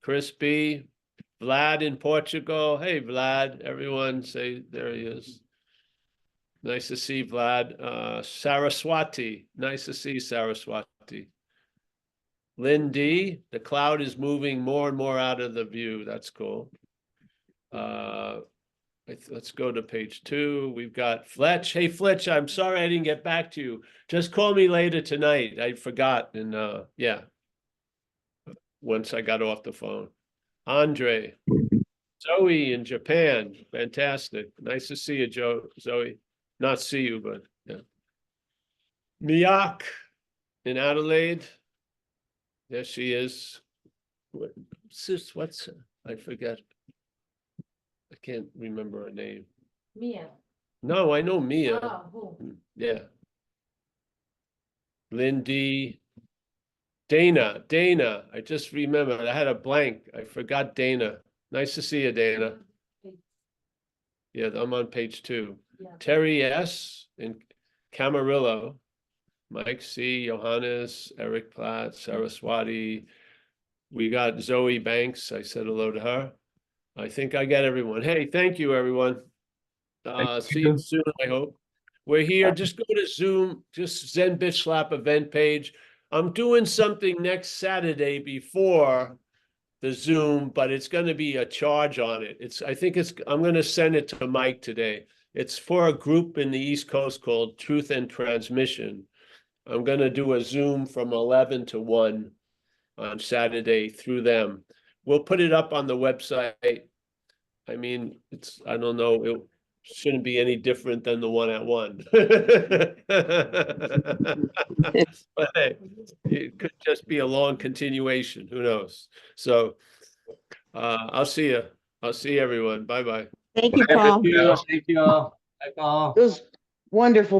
Chris B, Vlad in Portugal. Hey, Vlad. Everyone say there he is. Nice to see Vlad. Saraswati. Nice to see Saraswati. Lynn D, the cloud is moving more and more out of the view. That's cool. Let's go to page 2. We've got Fletch. Hey, Fletch, I'm sorry I didn't get back to you. Just call me later tonight. I forgot. And yeah, once I got off the phone. Andre, Zoe in Japan. Fantastic. Nice to see you, Zoe. Not see you, but yeah. Miak in Adelaide. There she is. What's I forget. I can't remember her name. Mia. No, I know Mia. Oh, who? Yeah. Lindy. Dana. I just remembered. I had a blank. I forgot Dana. Nice to see you, Dana. Yeah, I'm on page 2. Yeah. Terry S. in Camarillo. Mike C, Johannes, Eric Platt, Saraswati. We got Zoe Banks. I said hello to her. I think I got everyone. Hey, thank you, everyone. See you soon, I hope. We're here. Just go to Zoom, just Zen Bitch Slap event page. I'm doing something next Saturday before the Zoom, but it's going to be a charge on it. I'm going to send it to Mike today. It's for a group in the East Coast called Truth and Transmission. I'm going to do a Zoom from 11 to 1 on Saturday through them. We'll put it up on the website. I mean, I don't know, it shouldn't be any different than the one at 1. But hey, it could just be a long continuation, who knows? So I'll see you. I'll see everyone. Bye-bye. Thank you, Paul. Thank you all. Bye, Paul. It was wonderful.